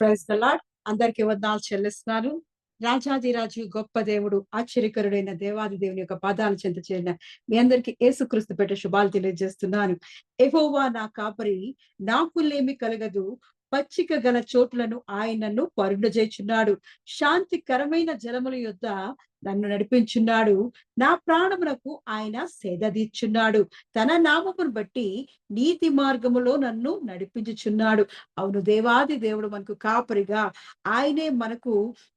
Praise the lord. అందరికి వందనాలు చెల్లిస్తున్నాను. రాజాధిరాజు, గొప్ప దేవుడు, ఆశ్చర్యకరుడైన దేవాది దేవుని యొక్క పాదాల చెంత చేరిన మీ అందరికి యేసుక్రీస్తు పేట శుభాలు తెలియజేస్తున్నాను. యెహోవా నా కాపరి, నాకు లేమి కలగదు. పచ్చిక గల చోట్లను ఆయన నన్ను పరుండజేయుచున్నాడు. శాంతికరమైన జలముల యొద్ద నన్ను నడిపించున్నాడు. నా ప్రాణమునకు ఆయన సేదదీర్చున్నాడు. తన నామమును బట్టి నీతి మార్గములో నన్ను నడిపించుచున్నాడు. అవును, దేవాది దేవుడు మనకు కాపరిగా, ఆయనే మనకు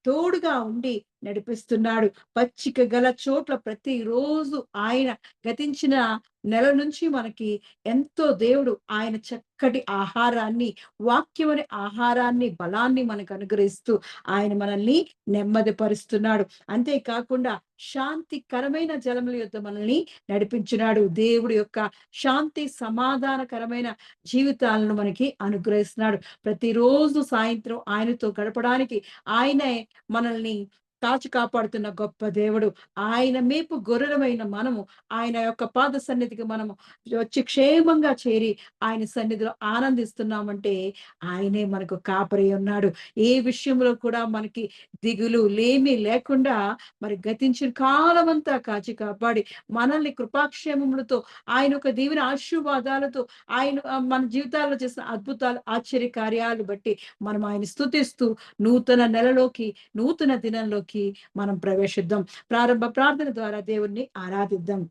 తోడుగా ఉండి నడిపిస్తున్నాడు. పచ్చిక గల చోట్ల ప్రతిరోజు ఆయన గతించిన నెల నుంచి మనకి ఎంతో దేవుడు ఆయన చక్కటి ఆహారాన్ని, వాక్యమనే ఆహారాన్ని, బలాన్ని మనకు అనుగ్రహిస్తూ ఆయన మనల్ని నెమ్మదిపరుస్తున్నాడు. అంతేకాకుండా శాంతికరమైన జలముల యొద్ద మనల్ని నడిపించున్నాడు. దేవుడి యొక్క శాంతి సమాధానకరమైన జీవితాలను మనకి అనుగ్రహిస్తున్నాడు. ప్రతిరోజు సాయంత్రం ఆయనతో గడపడానికి ఆయనే మనల్ని కాచి కాపాడుతున్న గొప్ప దేవుడు. ఆయన మేపు గొర్రెలమైన మనము ఆయన యొక్క పాద సన్నిధికి మనము వచ్చి క్షేమంగా చేరి ఆయన సన్నిధిలో ఆనందిస్తున్నామంటే ఆయనే మనకు కాపరి ఉన్నాడు. ఏ విషయంలో కూడా మనకి దిగులు లేమి లేకుండా మరి గతించిన కాలమంతా కాచి కాపాడి మనల్ని కృపాక్షేమములతో ఆయన ఒక దీవెన ఆశీర్వాదాలతో ఆయన మన జీవితాల్లో చేసిన అద్భుతాలు, ఆశ్చర్య కార్యాలు బట్టి మనం ఆయన స్తుతిస్తూ నూతన నెలలోకి, నూతన దినంలోకి మనం ప్రవేశిద్దాం. ప్రారంభ ప్రార్థన ద్వారా దేవుణ్ణి ఆరాధిద్దాం.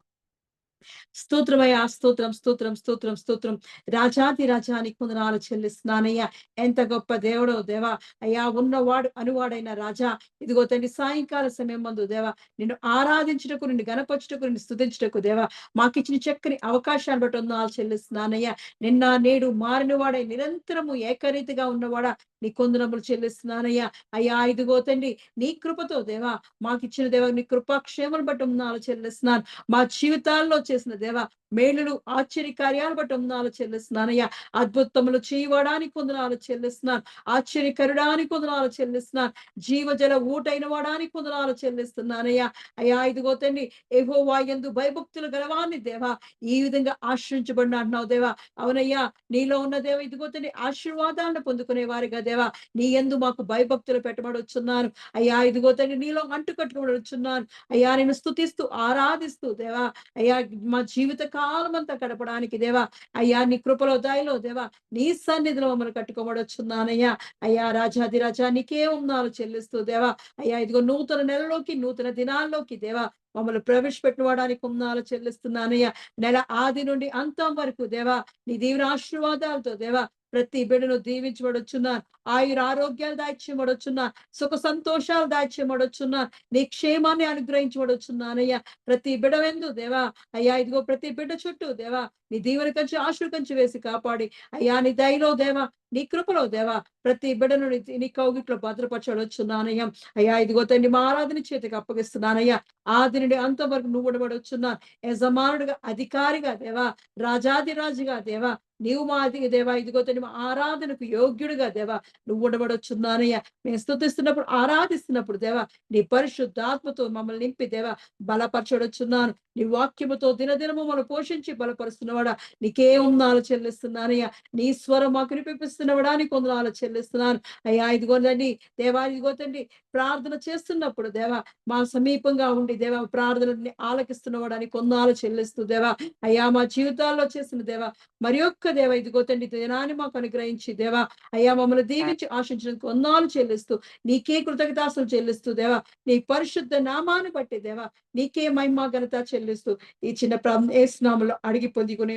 స్తోత్రమయ్యా, స్తోత్రం, స్తోత్రం, స్తోత్రం, స్తోత్రం. రాజాది రాజానికి వందనాలు చెల్లిస్తున్నానయ్యా. ఎంత గొప్ప దేవుడో దేవా. అయ్యా, ఉన్నవాడు అనువాడైన రాజా, ఇదిగో తండ్రి సాయంకాల సమయం మందు దేవా నిన్ను ఆరాధించుటకు, నిన్ను గణపరచుటకు, నిన్ను స్తుతించుటకు దేవా మాకిచ్చిన చక్కని అవకాశాన్ని బట్టి వందనాలు చెల్లిస్తున్నానయ్యా. నిన్న నేడు మారిన వాడే, నిరంతరము ఏకరీతిగా ఉన్నవాడా నీ కొందనములు చెల్లిస్తున్నానయ్యా. అయ్యా, ఇదిగో తండ్రి నీ కృపతో దేవా మాకిచ్చిన దేవా నీ కృపాక్షేమను బట్టి వందనాలు చెల్లిస్తున్నాను. మా జీవితాల్లో చేసిన దేవా మేలులు, ఆశ్చర్య కార్యాలు బట్టి వందనాలు చెల్లిస్తున్నానయ్యా. అద్భుతములు చేయడానికి వందనాలు చెల్లిస్తున్నాను. ఆశ్చర్యకరుడానికి వందనాలు చెల్లిస్తున్నాను. జీవజల ఊటైన వాడానికి వందనాలు చెల్లిస్తున్నానయ్యా. అయ్యా, ఇదిగో తండ్రి యెహోవా యందు భయభక్తులు గలవాన్ని దేవా ఈ విధంగా ఆశ్రయించబడిన అంటున్నావు దేవా. అవునయ్యా, నీలో ఉన్న దేవ ఇదిగో తండ్రి ఆశీర్వాదాలను పొందుకునే వారిగా దేవా నీ యందు మాకు భయభక్తులు పెట్టబడి వచ్చున్నాను. అయ్యా, ఇదిగో తండ్రి నీలో అంటు కట్టుబడి వచ్చున్నాను. అయ్యా, నేను స్తుతిస్తూ ఆరాధిస్తూ దేవా అయ్యా మా జీవిత కాలం అంతా గడపడానికి దేవా అయ్యా నీ కృపలో దయలో దేవా నీ సన్నిధిలో మమ్మల్ని కట్టుకోబడొచ్చున్నానయ్యా. అయ్యా, రాజాది రాజా నీకే వందనాలు చెల్లిస్తూ దేవా అయ్యా ఇదిగో నూతన నెలలోకి, నూతన దినాల్లోకి దేవా మమ్మల్ని ప్రవేశపెట్టుకోవడానికి వందనాలు చెల్లిస్తున్నానయ్యా. నెల ఆది నుండి అంతం వరకు దేవా నీ దీవెన ఆశీర్వాదాలతో దేవా ప్రతి బిడ్డను దీవించబడొచ్చున్నాను. ఆయుర ఆరోగ్యాలు దాయిచ్యబడొచ్చున్నాను. సుఖ సంతోషాలు దాయిచ్యబడొచ్చున్నాను. నీ క్షేమాన్ని అనుగ్రహించబడొచ్చున్నానయ్యా. ప్రతి బిడ్డవెందు దేవా అయ్యా ఇదిగో ప్రతి బిడ్డ చుట్టూ దేవా నీ దీవెన కంచి, ఆశీర్వ కంచి వేసి కాపాడి అయ్యా నీ దయలో దేవా నీ కృపలో దేవా ప్రతి బిడ్డను నీ కౌగిట్లో భద్రపరచవచ్చున్నానయ్యా. అయ్యా, ఇదిగో తండ్రి మా ఆరాధన చేతికి అప్పగిస్తున్నానయ్యా. ఆది నుండి అంతవరకు నువ్వు ఉండబడొచ్చున్నాను. యజమానుడిగా, అధికారిగా దేవా, రాజాది రాజుగా దేవా నీవు మా దేవా ఇదిగో తండ్రి మా ఆరాధనకు యోగ్యుడిగా దేవా నువ్వు ఉండబడొచ్చున్నానయ్యా. మేము స్తుతిస్తున్నప్పుడు, ఆరాధిస్తున్నప్పుడు దేవా నీ పరిశుద్ధాత్మతో మమ్మల్ని నింపి దేవా బలపరచడొచ్చున్నాను. నీ వాక్యముతో దినదినము మనం పోషించి బలపరుస్తున్నవాడా నీకే వందనాలు చెల్లిస్తున్నానయ్యా. నీ స్వరం మాకు వినిపిస్తున్నవాడా నీకు వందనాలు చెల్లిస్తున్నాను. అయ్యా, ఇదిగో తండ్రి దేవా ఇదిగో తండ్రి ప్రార్థన చేస్తున్నప్పుడు దేవా మా సమీపంగా ఉండి దేవా ప్రార్థనని ఆలకిస్తున్నవాడా నీకు వందనాలు చెల్లిస్తూ దేవా అయ్యా మా జీవితాల్లో చేసిన దేవా మరి ఒక్క దేవ ఇదిగో తండ్రి దినాన్ని మాకు అనుగ్రహించి దేవా అయ్యా మమ్మల్ని దీవించి ఆశించినందుకు వందనాలు చెల్లిస్తూ నీకే కృతజ్ఞతాస్తులు చెల్లిస్తూ దేవా నీ పరిశుద్ధ నామాన్ని బట్టి దేవా నీకే మహిమ ఘనత చెల్లిస్తూ ఈ చిన్న యేసు నామములో అడిగి పొందుకునే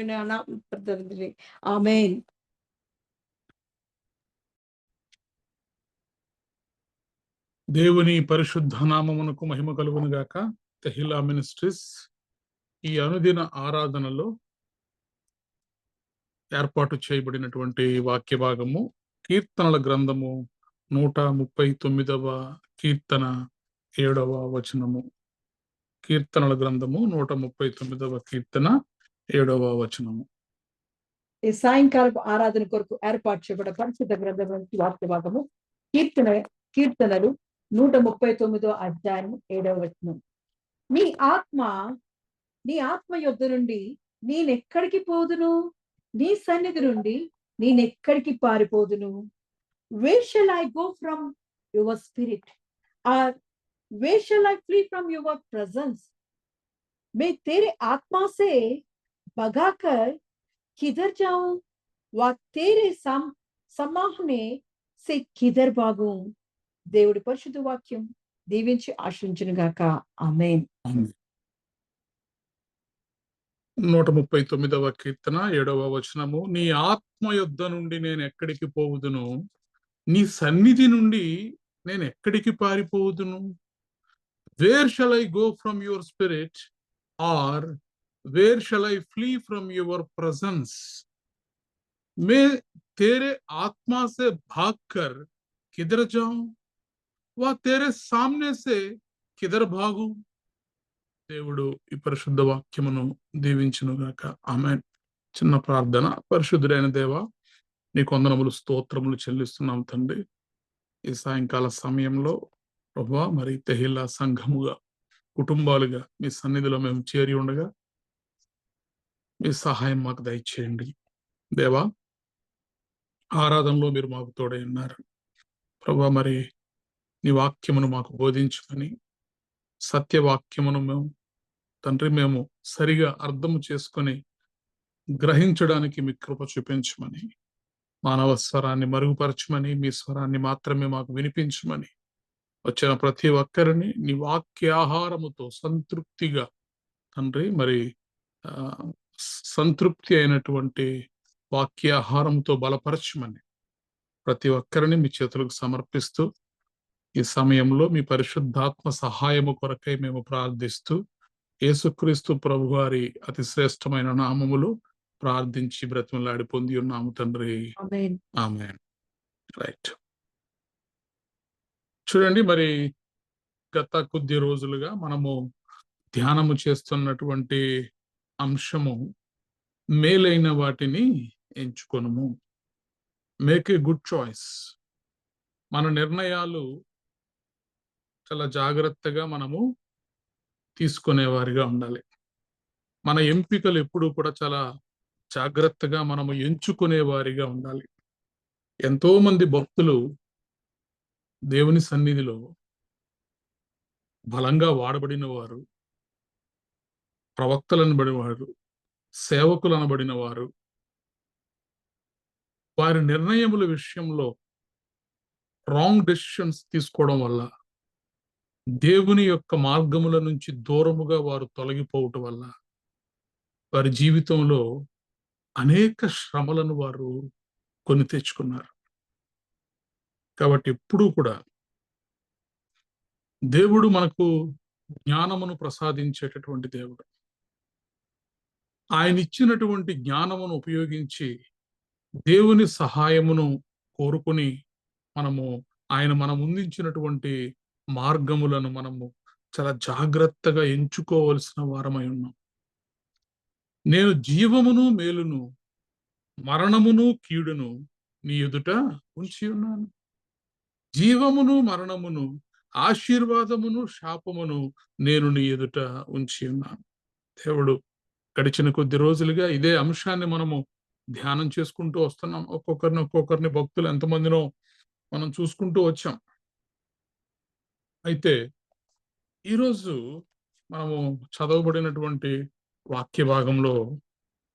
ఆమేన్. దేవుని పరిశుద్ధ నామమునకు మహిమ కలుగును గాక. తెహిలా మినిస్ట్రీస్ ఈ అనుదిన ఆరాధనలో ఏర్పాటు చేయబడినటువంటి వాక్య భాగము కీర్తనల గ్రంథము 139వ కీర్తన 7వ వచనము. కీర్తనల గ్రంథము 139వ కీర్తన 7వ వచనము. ఈ సాయంకాలపు ఆరాధన కొరకు ఏర్పాటు చేయబడిన పరిశుద్ధ గ్రంథం నుంచి వాక్య భాగము కీర్తనలు 139వ అధ్యాయం 7వ వచనం. నీ ఆత్మ యొద్ద నుండి నేనెక్కడికి పోదును? నీ సన్నిధి నుండి నేనెక్కడికి పారిపోదును? Where shall I go from your spirit? Or where shall I flee from your presence? मैं तेरे आत्मा से भगाकर किधर जाऊं? वा तेरे సమాహనే से किधर भागूं? దేవుడి పరిశుద్ధ వాక్యం దీవించి ఆశీర్వదించును గాక. ఆమేన్. 139వ కీర్తన 7వ వచనము. నీ ఆత్మ యొద్ద నుండి నేను ఎక్కడికి పోవుదును? నీ సన్నిధి నుండి నేను ఎక్కడికి పారిపోవుదును? Where shall I go from your spirit, or where shall I flee from your presence? मैं तेरे आत्मा से भागकर किधर जाऊं, वह तेरे सामने से किधर भागू? దేవుడు ఈ పరిశుద్ధ వాక్యమును దీవించును గాక. ఆమేన్. చిన్న ప్రార్థన. పరిశుద్ధుడైన దేవ, నీ వందనములు స్తోత్రములు చెల్లిస్తున్నాం తండ్రి. ఈ సాయంకాల సమయంలో ప్రభువా, మరి తెహిల్లా సంఘముగా కుటుంబాలుగా మీ సన్నిధిలో మేము చేరి ఉండగా మీ సహాయం మాకు దయచేయండి దేవా. ఆరాధనలో మీరు మాకు తోడై ఉన్నారు ప్రభువా. మరి నీ వాక్యమును మాకు బోధించమని, సత్యవాక్యమును మేము సరిగా అర్థం చేసుకొని గ్రహించడానికి మీ కృప చూపించమని, మానవ స్వరాన్ని మరుగుపరచమని, మీ స్వరాన్ని మాత్రమే మాకు వినిపించమని, వచ్చిన ప్రతి ఒక్కరిని నీ వాక్యాహారముతో సంతృప్తిగా తండ్రి, మరి సంతృప్తి అయినటువంటి వాక్యాహారంతో బలపరచమని ప్రతి ఒక్కరిని మీ చేతులకు సమర్పిస్తూ ఈ సమయంలో మీ పరిశుద్ధాత్మ సహాయము కొరకై మేము ప్రార్థిస్తూ యేసుక్రీస్తు ప్రభు వారి అతి శ్రేష్టమైన నామములో ప్రార్థించి బ్రతిమలాడి పొంది ఉన్నాము తండ్రి. ఆమేన్. రైట్. చూడండి, మరి గత కొద్ది రోజులుగా మనము ధ్యానము చేస్తున్నటువంటి అంశము మేలైన వాటిని ఎంచుకొనుము. Make a good choice. మన నిర్ణయాలు చాలా జాగ్రత్తగా మనము తీసుకునేవారిగా ఉండాలి. మన ఎంపికలు ఎప్పుడూ కూడా చాలా జాగ్రత్తగా మనము ఎంచుకునేవారిగా ఉండాలి. ఎంతో మంది భక్తులు దేవుని సన్నిధిలో బలంగా వాడబడిన వారు, ప్రవక్తలు అనబడిన వారు, సేవకులు అనబడిన వారు, వారి నిర్ణయముల విషయంలో రాంగ్ డెసిషన్స్ తీసుకోవడం వల్ల, దేవుని యొక్క మార్గముల నుంచి దూరముగా వారు తొలగిపోవటం వల్ల వారి జీవితంలో అనేక శ్రమలను వారు కొని తెచ్చుకున్నారు. కాబట్టి ఎప్పుడూ కూడా దేవుడు మనకు జ్ఞానమును ప్రసాదించేటటువంటి దేవుడు. ఆయన ఇచ్చినటువంటి జ్ఞానమును ఉపయోగించి దేవుని సహాయమును కోరుకుని ఆయన మన ముందుంచినటువంటి మార్గములను మనము చాలా జాగ్రత్తగా ఎంచుకోవలసిన వారమై ఉన్నాం. నేను జీవమును మేలును, మరణమును కీడును నీ ఎదుట ఉంచి ఉన్నాను. జీవమును మరణమును, ఆశీర్వాదమును శాపమును నేను నీ ఎదుట ఉంచి ఉన్నాను. దేవుడు గడిచిన కొద్ది రోజులుగా ఇదే అంశాన్ని మనము ధ్యానం చేసుకుంటూ వస్తున్నాం. ఒక్కొక్కరిని భక్తులు ఎంతమందినో మనం చూసుకుంటూ వచ్చాం. అయితే ఈరోజు మనము చదవబడినటువంటి వాక్య భాగంలో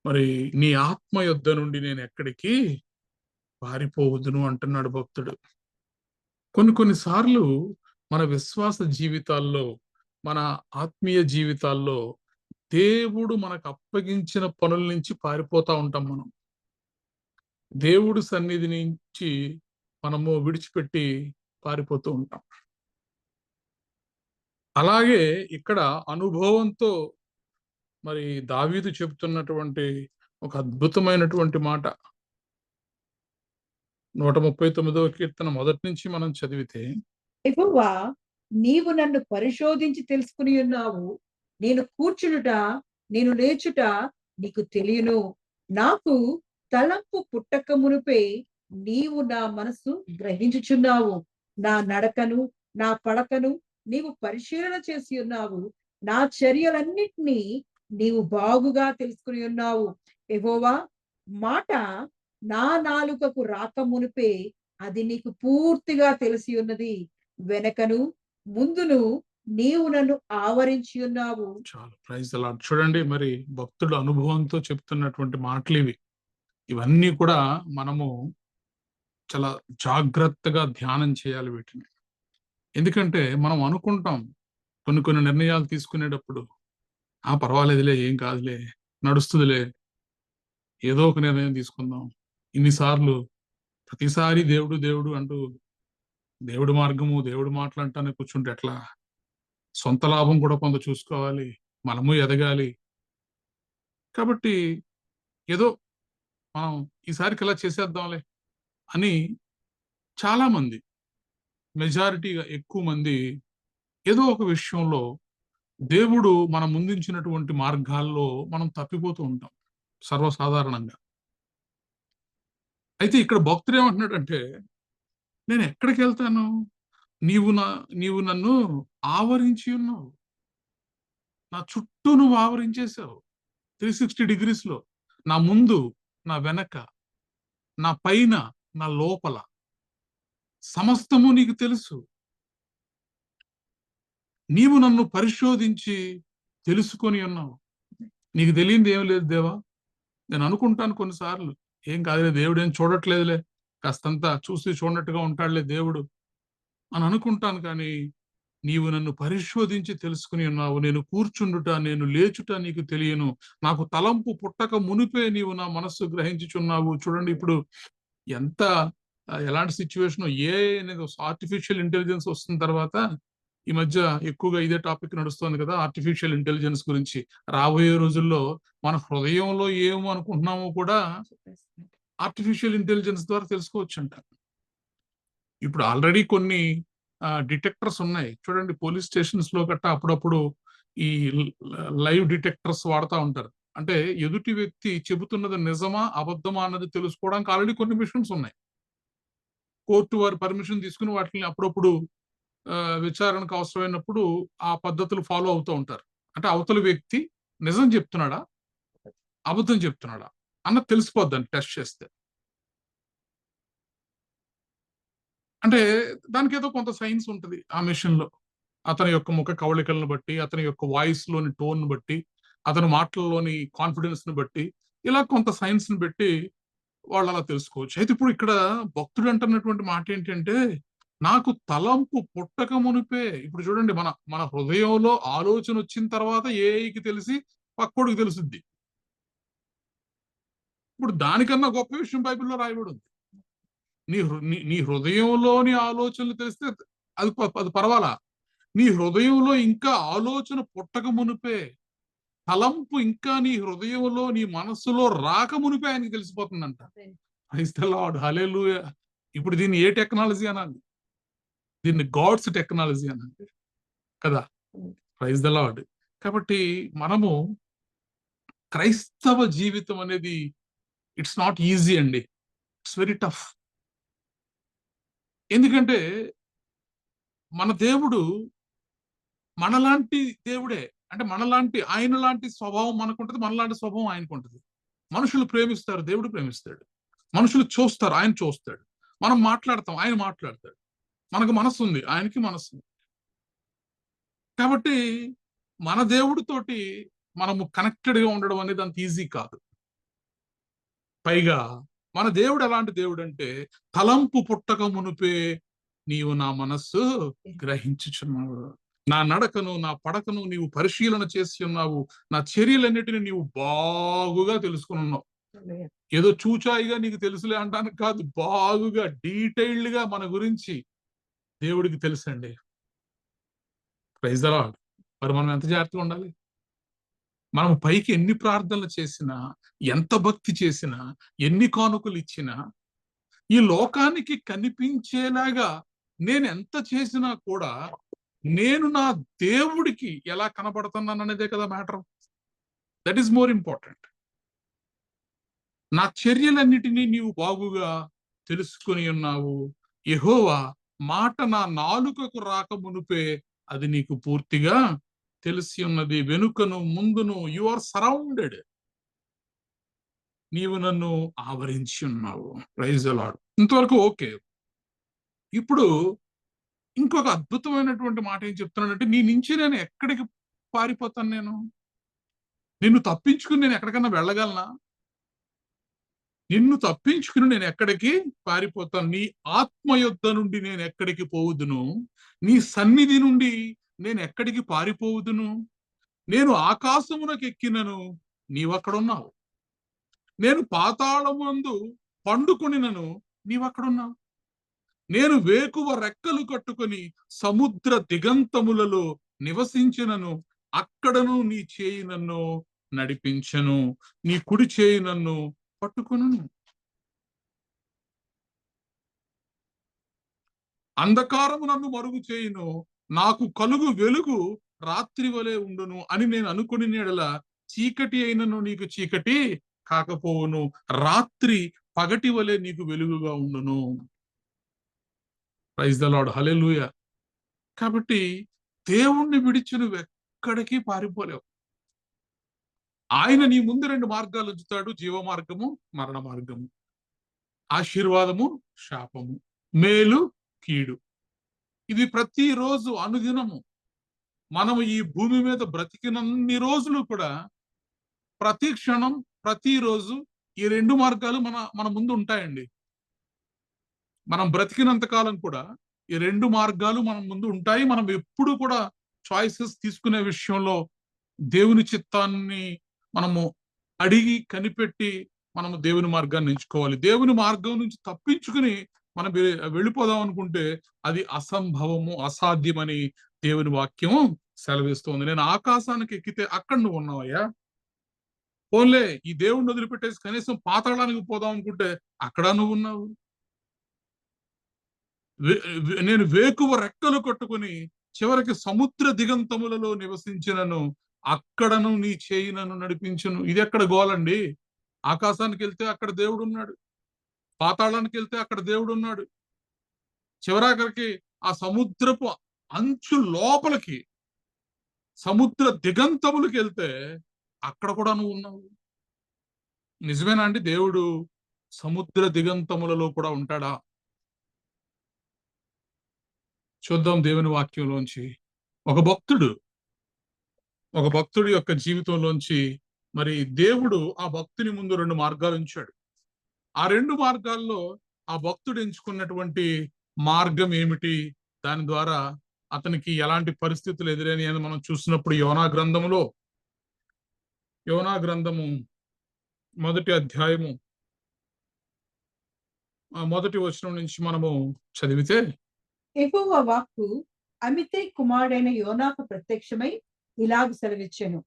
మరి నీ ఆత్మ యొద్ద నుండి నేను ఎక్కడికి పారిపోవద్దును అంటున్నాడు భక్తుడు. కొన్నిసార్లు మన విశ్వాస జీవితాల్లో, మన ఆత్మీయ జీవితాల్లో దేవుడు మనకు అప్పగించిన పనుల నుంచి పారిపోతా ఉంటాం. మనం దేవుడి సన్నిధి నుంచి మనము విడిచిపెట్టి పారిపోతూ ఉంటాం. అలాగే ఇక్కడ అనుభవంతో మరి దావీదు చెబుతున్నటువంటి ఒక అద్భుతమైనటువంటి మాట 139వ కీర్తన మొదటి నుంచి మనం చదివితే, యెహోవా, నీవు నన్ను పరిశోధించి తెలుసుకుని ఉన్నావు. నేను కూర్చునుట, నేను లేచుట నీకు తెలియను. నాకు తలంపు పుట్టక మునుపే నీవు నా మనసు గ్రహించుచున్నావు. నా నడకను, నా పడకను నీవు పరిశీలన చేసి ఉన్నావు. నా చర్యలన్నిటినీ నీవు బాగుగా తెలుసుకుని ఉన్నావు. యెహోవా, మాట నా నాలుకకు రాక మునుపే అది నీకు పూర్తిగా తెలిసి ఉన్నది. వెనకను ముందును నీవు నన్ను ఆవరించి ఉన్నావు. చాలు. Praise the lord. చూడండి, మరి భక్తుడు అనుభవంతో చెప్తున్నటువంటి మాటలు ఇవి. ఇవన్నీ కూడా మనము చాలా జాగ్రత్తగా ధ్యానం చేయాలి వీటిని. ఎందుకంటే మనం అనుకుంటాం కొన్ని కొన్ని నిర్ణయాలు తీసుకునేటప్పుడు, పర్వాలేదులే, ఏం కాదులే, నడుస్తుందిలే, ఏదో ఒక నిర్ణయం తీసుకుందాం. ఇన్నిసార్లు ప్రతిసారి దేవుడు దేవుడు అంటూ దేవుడి మార్గము దేవుడి మాటలు అంటానే కూర్చుంటే ఎట్లా? సొంత లాభం కూడా కొంత చూసుకోవాలి, మనము ఎదగాలి. కాబట్టి ఏదో మనం ఈసారికి ఇలా చేసేద్దాంలే అని చాలా మంది, మెజారిటీగా ఎక్కువ మంది ఏదో ఒక విషయంలో దేవుడు మనం ముందుంచినటువంటి మార్గాల్లో మనం తప్పిపోతూ ఉంటాం సర్వసాధారణంగా. అయితే ఇక్కడ భక్తుడు ఏమంటున్నాడంటే, నేను ఎక్కడికి వెళ్తాను? నీవు నన్ను ఆవరించి ఉన్నావు. నా చుట్టూ నువ్వు ఆవరించేశావు 360 degrees లో. నా ముందు, నా వెనక, నా పైన, నా లోపల సమస్తము నీకు తెలుసు. నీవు నన్ను పరిశోధించి తెలుసుకొని ఉన్నావు. నీకు తెలియంది ఏం లేదు దేవా. నేను అనుకుంటాను కొన్నిసార్లు, ఏం కాదులే, దేవుడు ఏం చూడట్లేదులే, కాస్తంతా చూసి చూడనట్టుగా ఉంటాడులే దేవుడు అని అనుకుంటాను. కానీ నీవు నన్ను పరిశోధించి తెలుసుకుని ఉన్నావు. నేను కూర్చుండుట, నేను లేచుట నీకు తెలియను. నాకు తలంపు పుట్టక మునిపే నీవు నా మనస్సు గ్రహించుచున్నావు. చూడండి, ఇప్పుడు ఎంత ఎలాంటి సిచ్యువేషన్, అనేది ఆర్టిఫిషియల్ ఇంటెలిజెన్స్ వస్తున్న తర్వాత, ఈ మధ్య ఎక్కువగా ఇదే టాపిక్ నడుస్తుంది కదా, ఆర్టిఫిషియల్ ఇంటెలిజెన్స్ గురించి. రాబోయే రోజుల్లో మన హృదయంలో ఏమో అనుకుంటున్నామో కూడా ఆర్టిఫిషియల్ ఇంటెలిజెన్స్ ద్వారా తెలుసుకోవచ్చంట. ఇప్పుడు ఆల్రెడీ కొన్ని డిటెక్టర్స్ ఉన్నాయి. చూడండి, పోలీస్ స్టేషన్స్ లో గట్టా అప్పుడప్పుడు ఈ లైవ్ డిటెక్టర్స్ వాడుతూ ఉంటారు. అంటే ఎదుటి వ్యక్తి చెబుతున్నది నిజమా అబద్ధమా అన్నది తెలుసుకోవడానికి ఆల్రెడీ కొన్ని మిషన్స్ ఉన్నాయి. కోర్టు వారి పర్మిషన్ తీసుకుని వాటిని అప్పుడప్పుడు విచారణకు అవసరమైనప్పుడు ఆ పద్ధతులు ఫాలో అవుతూ ఉంటారు. అంటే అవతల వ్యక్తి నిజం చెప్తున్నాడా అబద్ధం చెప్తున్నాడా అన్నది తెలిసిపోద్దని టెస్ట్ చేస్తే. అంటే దానికి ఏదో కొంత సైన్స్ ఉంటుంది ఆ మెషిన్ లో. అతని యొక్క ముఖ కవళికలను బట్టి, అతని యొక్క వాయిస్ లోని టోన్ బట్టి, అతని మాటల్లోని కాన్ఫిడెన్స్ ని బట్టి, ఇలా కొంత సైన్స్ ని బట్టి వాళ్ళు అలా తెలుసుకోవచ్చు. అయితే ఇప్పుడు ఇక్కడ భక్తుడు అంటున్నటువంటి మాట ఏంటంటే, నాకు తలంపు పుట్టక మునిపే. ఇప్పుడు చూడండి, మన మన హృదయంలో ఆలోచన వచ్చిన తర్వాత ఏఐకి తెలిసి పక్కోడికి తెలుసుద్ది. ఇప్పుడు దానికన్నా గొప్ప విషయం బైబిల్లో రాయబడి ఉంది. నీ హృదయంలోని ఆలోచనలు తెలిస్తే అది పర్వాలా. నీ హృదయంలో ఇంకా ఆలోచన పుట్టక మునిపే, తలంపు ఇంకా నీ హృదయంలో, నీ మనస్సులో రాక మునిపే ఆయనకి తెలిసిపోతుందంట. ప్రైజ్ ది లార్డ్, హల్లెలూయా. ఇప్పుడు దీన్ని ఏ టెక్నాలజీ అనాలి? దీన్ని గాడ్స్ టెక్నాలజీ అనాలి కదా. Praise the lord. కాబట్టి మనము క్రైస్తవ జీవితం అనేది ఇట్స్ నాట్ ఈజీ అండి. It's very tough. ఎందుకంటే మన దేవుడు మనలాంటి దేవుడే. అంటే మనలాంటి, ఆయన లాంటి స్వభావం మనకుంటది, మనలాంటి స్వభావం ఆయనకుంటది. మనుషులు ప్రేమిస్తారు, దేవుడు ప్రేమిస్తాడు. మనుషులు చూస్తారు, ఆయన చూస్తాడు. మనం మాట్లాడతాం, ఆయన మాట్లాడతాడు. మనకు మనస్సు ఉంది, ఆయనకి మనస్సు ఉంది. కాబట్టి మన దేవుడితోటి మనము కనెక్టెడ్ గా ఉండడం అనేది అంత ఈజీ కాదు. పైగా మన దేవుడు ఎలాంటి దేవుడు అంటే, తలంపు పుట్టక మునుపే నీవు నా మనస్సు గ్రహించుచున్నావు. నా నడకను, నా పడకను నీవు పరిశీలన చేసి ఉన్నావు. నా చర్యలన్నిటిని నీవు బాగుగా తెలుసుకుని ఉన్నావు. ఏదో చూచాయిగా నీకు తెలుసులే అంటానికి కాదు, బాగుగా డీటెయిల్డ్ గా మన గురించి దేవుడికి తెలుసండి. Praise the lord. మరి మనం ఎంత జాగ్రత్తగా ఉండాలి? మనం పైకి ఎన్ని ప్రార్థనలు చేసినా, ఎంత భక్తి చేసినా, ఎన్ని కానుకలు ఇచ్చినా, ఈ లోకానికి కనిపించేలాగా నేను ఎంత చేసినా కూడా, నేను నా దేవుడికి ఎలా కనబడుతున్నాను అనేదే కదా matter. That is more important. నా చర్యలన్నిటినీ నీవు బాగుగా తెలుసుకొని ఉన్నావు. యెహోవా మాట నా నాలుకకు రాక మునుపే అది నీకు పూర్తిగా తెలిసి ఉన్నది. వెనుకను ముందును యు ఆర్ సరౌండెడ్. నీవు నన్ను ఆవరించి ఉన్నావు. Praise the lord. ఇంతవరకు ఓకే. ఇప్పుడు ఇంకొక అద్భుతమైనటువంటి మాట ఏం చెప్తున్నానంటే, నీ నుంచి నేను ఎక్కడికి పారిపోతాను? నిన్ను తప్పించుకుని నేను ఎక్కడికన్నా వెళ్ళగలనా? నిన్ను తప్పించుకుని నేను ఎక్కడికి పారిపోతాను? నీ ఆత్మ యొద్ద నుండి నేను ఎక్కడికి పోవుదును? నీ సన్నిధి నుండి నేను ఎక్కడికి పారిపోవుదును? నేను ఆకాశమునకు ఎక్కినను, నీవక్కడున్నావు. నేను పాతాళమందు పండుకొనినను, నీవక్కడున్నావు. నేను వేకువ రెక్కలు కట్టుకొని సముద్ర దిగంతములలో నివసించినను, అక్కడను నీ చేయి నన్ను నడిపించను, నీ కుడి చేయి నన్ను పట్టుకొనును. అంధకారము నన్ను మరుగు చేయును, నాకు కలుగు వెలుగు రాత్రి వలె ఉండును అని నేను అనుకుని ఎడల, చీకటి అయినను నీకు చీకటి కాకపోవును, రాత్రి పగటి వలె నీకు వెలుగుగా ఉండును. ప్రైజ్ ద లార్డ్, హల్లెలూయా. కాబట్టి దేవుణ్ణి విడిచి నువ్వు ఎక్కడికి పారిపోలేవు. ఆయన నీ ముందు రెండు మార్గాలు ఉంచుతాడు: జీవ మార్గము, మరణ మార్గము, ఆశీర్వాదము, శాపము, మేలు, కీడు. ఇది ప్రతిరోజు అనుదినము మనము ఈ భూమి మీద బ్రతికినన్ని రోజులు కూడా, ప్రతి క్షణం, ప్రతిరోజు ఈ రెండు మార్గాలు మన ముందు ఉంటాయండి. మనం బ్రతికినంత కాలం కూడా ఈ రెండు మార్గాలు మన ముందు ఉంటాయి. మనం ఎప్పుడు కూడా చాయిసెస్ తీసుకునే విషయంలో దేవుని చిత్తాన్ని మనము అడిగి కనిపెట్టి మనము దేవుని మార్గాన్ని ఎంచుకోవాలి. దేవుని మార్గం నుంచి తప్పించుకుని మనం వెళ్ళిపోదాం అనుకుంటే అది అసంభవము, అసాధ్యమని దేవుని వాక్యము సెలవిస్తోంది. నేను ఆకాశానికి ఎక్కితే అక్కడ నువ్వు ఉన్నావయ్యా. పోన్లే, ఈ దేవుణ్ణి వదిలిపెట్టేసి కనీసం పాతాళానికి పోదాం అనుకుంటే అక్కడ నువ్వు ఉన్నావు. నేను వేకువ రెక్కలు కట్టుకుని చివరికి సముద్ర దిగంతములలో నివసించినను, అక్కడను నీ చేయి నన్ను నడిపించును. ఇది ఎక్కడ గోలండి? ఆకాశానికి వెళ్తే అక్కడ దేవుడు ఉన్నాడు, పాతాళానికి వెళ్తే అక్కడ దేవుడు ఉన్నాడు, చివరాఖరికి ఆ సముద్రపు అంచు లోపలికి, సముద్ర దిగంతములకి వెళ్తే అక్కడ కూడా నువ్వు ఉన్నావు. నిజమేనా అండి? దేవుడు సముద్ర దిగంతములలో కూడా ఉంటాడా? చూద్దాం దేవుని వాక్యంలోంచి. ఒక భక్తుడి యొక్క జీవితంలోంచి మరి దేవుడు ఆ భక్తుని ముందు రెండు మార్గాలు ఉంచాడు. ఆ రెండు మార్గాల్లో ఆ భక్తుడు ఎంచుకున్నటువంటి మార్గం ఏమిటి, దాని ద్వారా అతనికి ఎలాంటి పరిస్థితులు ఎదురైనాయి అని మనం చూసినప్పుడు, యోనా గ్రంథము 1వ అధ్యాయము 1వ వచనం నుంచి మనము చదివితే, యెహోవా వాక్కు అమిత్తై కుమారుడైన యోనాకు ప్రత్యక్షమై ఇలాగు సెలవిచ్చెను: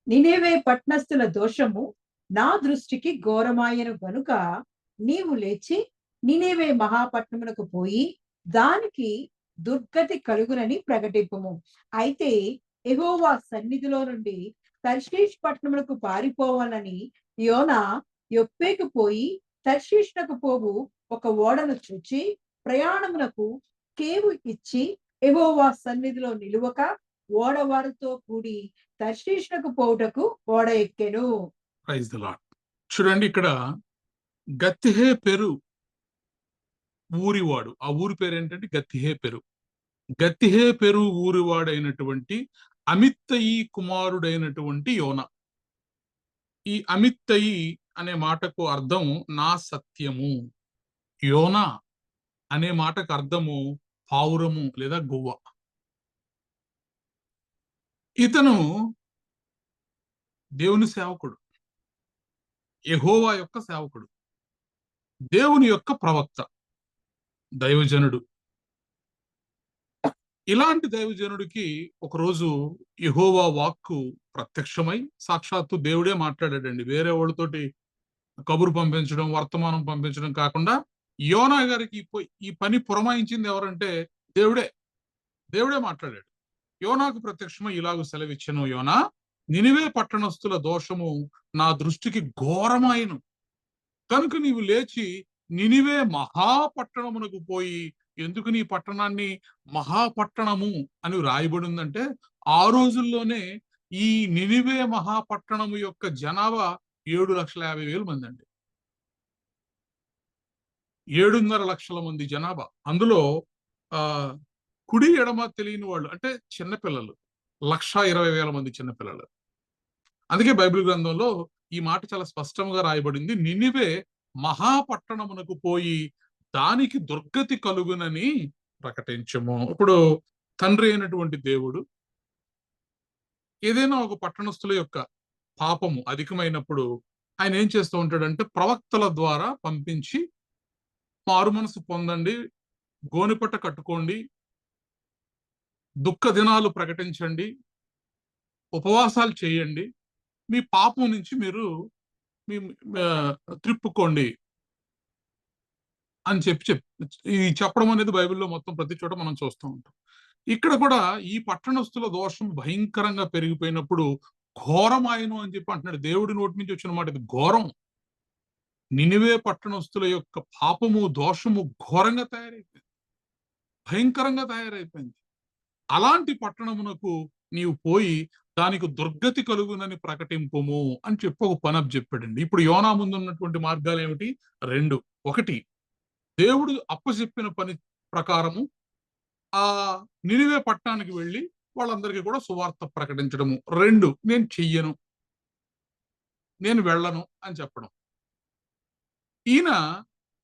నినేవే పట్టణస్థుల దోషము నా దృష్టికి ఘోరమాయను గనుక నీవు లేచి నినేవే మహాపట్నమునకు పోయి దానికి దుర్గతి కలుగునని ప్రకటింపుము. అయితే యెహోవా సన్నిధిలో నుండి తర్షీష్ పట్టణమునకు పారిపోవాలని యోనా యొప్పేకు పోయి తర్షీష్నకు పోవు ఒక ఓడను చూచి ప్రయాణమునకు కేవు ఇచ్చి యెహోవా సన్నిధిలో నిలువక ఓడవారితో కూడి తర్షీష్నకు పోవుటకు ఓడ ఎక్కెను. Praise the lord. చూడండి, ఇక్కడ గత్తిహేపెరు ఊరివాడు, ఆ ఊరి పేరు ఏంటంటే గత్తిహేపెరు. గత్తిహేపెరు ఊరివాడైనటువంటి అమిత్తయి కుమారుడైనటువంటి యోనా. ఈ అమిత్తయి అనే మాటకు అర్థం నా సత్యము. యోనా అనే మాటకు అర్థము పావురము లేదా గువ్వ. ఇతను దేవుని సేవకుడు, యెహోవా యొక్క సేవకుడు, దేవుని యొక్క ప్రవక్త, దైవజనుడు. ఇలాంటి దైవజనుడికి ఒకరోజు యెహోవా వాక్కు ప్రత్యక్షమై సాక్షాత్తు దేవుడే మాట్లాడాడండి. వేరే వాళ్ళతోటి కబురు పంపించడం, వర్తమానం పంపించడం కాకుండా యోనా గారికి ఈ పని పురమాయించింది ఎవరంటే దేవుడే మాట్లాడాడు. యోనాకు ప్రత్యక్షమై ఇలాగ సెలవిచ్చెను: యోనా, నినివే పట్టణస్థుల దోషము నా దృష్టికి ఘోరమాయను కనుక నీవు లేచి నినివే మహాపట్టణమునకు పోయి. ఎందుకు నీ పట్టణాన్ని మహాపట్టణము అని రాయబడి ఉందంటే, ఆ రోజుల్లోనే ఈ నినివే మహాపట్టణము యొక్క జనాభా 7,50,000 మంది అండి. 7.5 లక్షల మంది జనాభా. అందులో ఆ కుడి ఎడమ తెలియని వాళ్ళు అంటే చిన్నపిల్లలు, 1,20,000 మంది చిన్నపిల్లలు. అందుకే బైబిల్ గ్రంథంలో ఈ మాట చాలా స్పష్టంగా రాయబడింది. నినివే మహాపట్టణమునకు పోయి దానికి దుర్గతి కలుగునని ప్రకటించము. ఇప్పుడు తండ్రి అయినటువంటి దేవుడు ఏదైనా ఒక పట్టణస్థుల యొక్క పాపము అధికమైనప్పుడు ఆయన ఏం చేస్తూ ఉంటాడంటే ప్రవక్తల ద్వారా పంపించి మారు మనసు పొందండి, గోనెపట్ట కట్టుకోండి, దుఃఖ దినాలు ప్రకటించండి, ఉపవాసాలు చేయండి, మీ పాపం నుంచి మీరు మీ త్రిప్పుకోండి అని ఈ చెప్పడం అనేది బైబిల్లో మొత్తం ప్రతి చోట మనం చూస్తూ ఉంటాం. ఇక్కడ కూడా ఈ పట్టణస్థుల దోషం భయంకరంగా పెరిగిపోయినప్పుడు ఘోరమాయను అని చెప్పి అంటున్నాడు. దేవుడి నోటి నుంచి వచ్చిన మాట ఇది ఘోరం. నినివే పట్టణస్థుల యొక్క పాపము దోషము ఘోరంగా తయారైపోయింది, భయంకరంగా తయారైపోయింది. అలాంటి పట్టణమునకు నీవు పోయి దానికి దుర్గతి కలుగునని ప్రకటింపుము అని చెప్పి ఒక పని చెప్పాడండి. ఇప్పుడు యోనా ముందు ఉన్నటువంటి మార్గాలు ఏమిటి? 2. 1, దేవుడు అప్పచెప్పిన పని ప్రకారము ఆ నినివే పట్టణానికి వెళ్ళి వాళ్ళందరికీ కూడా సువార్త ప్రకటించడము. 2, నేను చెయ్యను, నేను వెళ్ళను అని చెప్పడం. ఈయన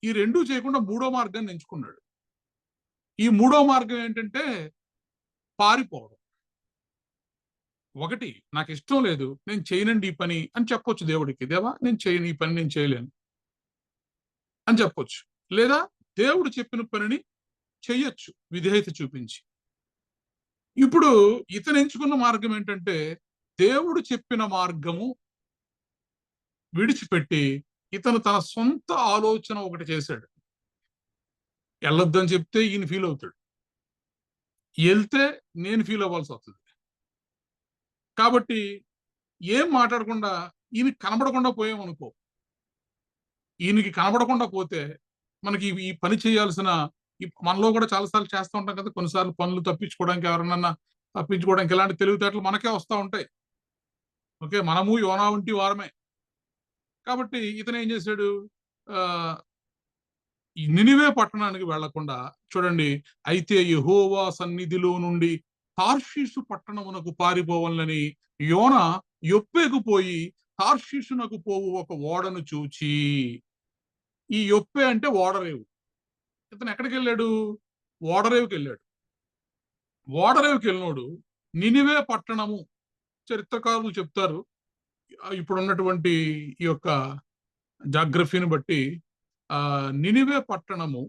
ఈ 2 చేయకుండా 3వ మార్గాన్ని ఎంచుకున్నాడు. ఈ 3వ మార్గం ఏంటంటే పారిపోవడం. 1, నాకు ఇష్టం లేదు, నేను చేయనండి ఈ పని అని చెప్పొచ్చు దేవుడికి. దేవా నేను చేయను, ఈ పని నేను చేయలేను అని చెప్పొచ్చు. లేదా దేవుడు చెప్పిన పనిని చెయ్యొచ్చు విధేయత చూపించి. ఇప్పుడు ఇతను ఎంచుకున్న మార్గం ఏంటంటే దేవుడు చెప్పిన మార్గము విడిచిపెట్టి ఇతను తన సొంత ఆలోచన ఒకటి చేశాడు. వెళ్ళొద్దని చెప్తే ఈయన ఫీల్ అవుతాడు, వెళ్తే నేను ఫీల్ అవ్వాల్సి వస్తుంది. కాబట్టి ఏం మాట్లాడకుండా ఈయనకి కనబడకుండా పోయామనుకో, ఈయనకి కనబడకుండా పోతే మనకి ఈ పని చేయాల్సిన మనలో కూడా చాలాసార్లు చేస్తూ ఉంటాం కదా, కొన్నిసార్లు పనులు తప్పించుకోవడానికి, ఎవరన్నా తప్పించుకోవడానికి ఇలాంటి తెలివితేటలు మనకే వస్తూ ఉంటాయి. ఓకే, మనము యోనా వంటి వారమే. కాబట్టి ఇతను ఏం చేశాడు, ఈ నినివే పట్టణానికి వెళ్లకుండా చూడండి, అయితే యెహోవా సన్నిధిలో నుండి తార్షీషు పట్టణమునకు పారిపోవాలని యోనా యొప్పేకు పోయి తార్షీషునకు పోవు ఒక ఓడను చూచి. ఈ యొప్పే అంటే ఓడరేవు. ఇతను ఎక్కడికి వెళ్ళాడు? ఓడరేవుకి వెళ్ళాడు. ఓడరేవుకి వెళ్ళినోడు నినివే పట్టణము, చరిత్రకారులు చెప్తారు ఇప్పుడున్నటువంటి ఈ యొక్క జాగ్రఫీని బట్టి నినివే పట్టణము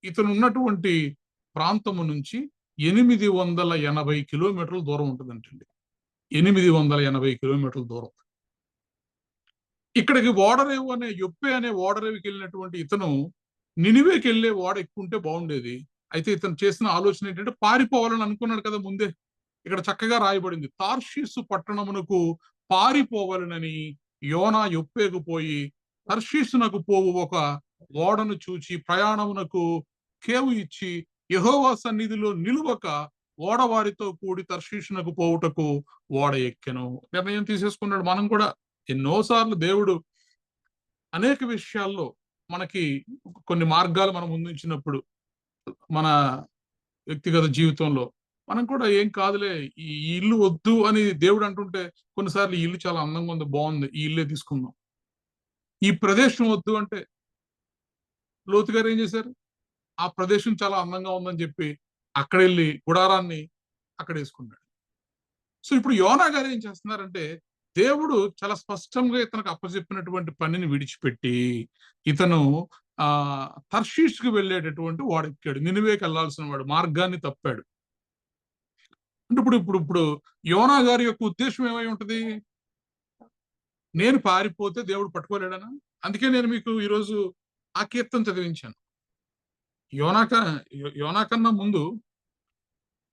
ఇతను ఉన్నటువంటి ప్రాంతము నుంచి 880 కిలోమీటర్ల దూరం ఉంటుందంటండి. 880 కిలోమీటర్ల దూరం. ఇక్కడికి ఓడరేవు అనే యొప్పే అనే ఓడరేవుకి వెళ్ళినటువంటి ఇతను నినివేకి వెళ్ళే ఓడ ఎక్కుంటే బాగుండేది. అయితే ఇతను చేసిన ఆలోచన ఏంటంటే పారిపోవాలని అనుకున్నాడు కదా ముందే. ఇక్కడ చక్కగా రాయబడింది, తార్షీసు పట్టణమునకు పారిపోవాలనని యోనా యొప్పేకు పోయి తర్షీసునకు పోవు ఒక ఓడను చూచి ప్రయాణమునకు కేవు ఇచ్చి యెహోవా సన్నిధిలో నిలువక ఓడవారితో కూడి తర్షీసునకు పోవుటకు ఓడ ఎక్కెను. నిర్ణయం తీసేసుకున్నాడు. మనం కూడా ఎన్నోసార్లు దేవుడు అనేక విషయాల్లో మనకి కొన్ని మార్గాలు మనం ముందుంచినప్పుడు మన వ్యక్తిగత జీవితంలో మనం కూడా ఏం కాదులే, ఈ ఇల్లు వద్దు అని దేవుడు అంటుంటే కొన్నిసార్లు ఈ ఇల్లు చాలా అందంగా ఉంది, బాగుంది, ఈ ఇల్లే తీసుకుందాం. ఈ ప్రదేశం వద్దు అంటే లోతు గారు ఏం చేశారు? ఆ ప్రదేశం చాలా అందంగా ఉందని చెప్పి అక్కడ వెళ్ళి గుడారాన్ని అక్కడ వేసుకున్నాడు. సో ఇప్పుడు యోనా గారు ఏం చేస్తున్నారంటే దేవుడు చాలా స్పష్టంగా ఇతనికి అప్పచెప్పినటువంటి పనిని విడిచిపెట్టి ఇతను తర్షీష్కి వెళ్ళేటటువంటి వాడెక్కాడు. నినివేకి వెళ్లాల్సిన వాడు మార్గాన్ని తప్పాడు. అంటే ఇప్పుడు యోనా గారి యొక్క ఉద్దేశం ఏమై ఉంటది? నేను పారిపోతే దేవుడు పట్టుకోలేడనా? అందుకే నేను మీకు ఈరోజు ఆ కీర్తన చదివించాను. యోనా కన్నా ముందు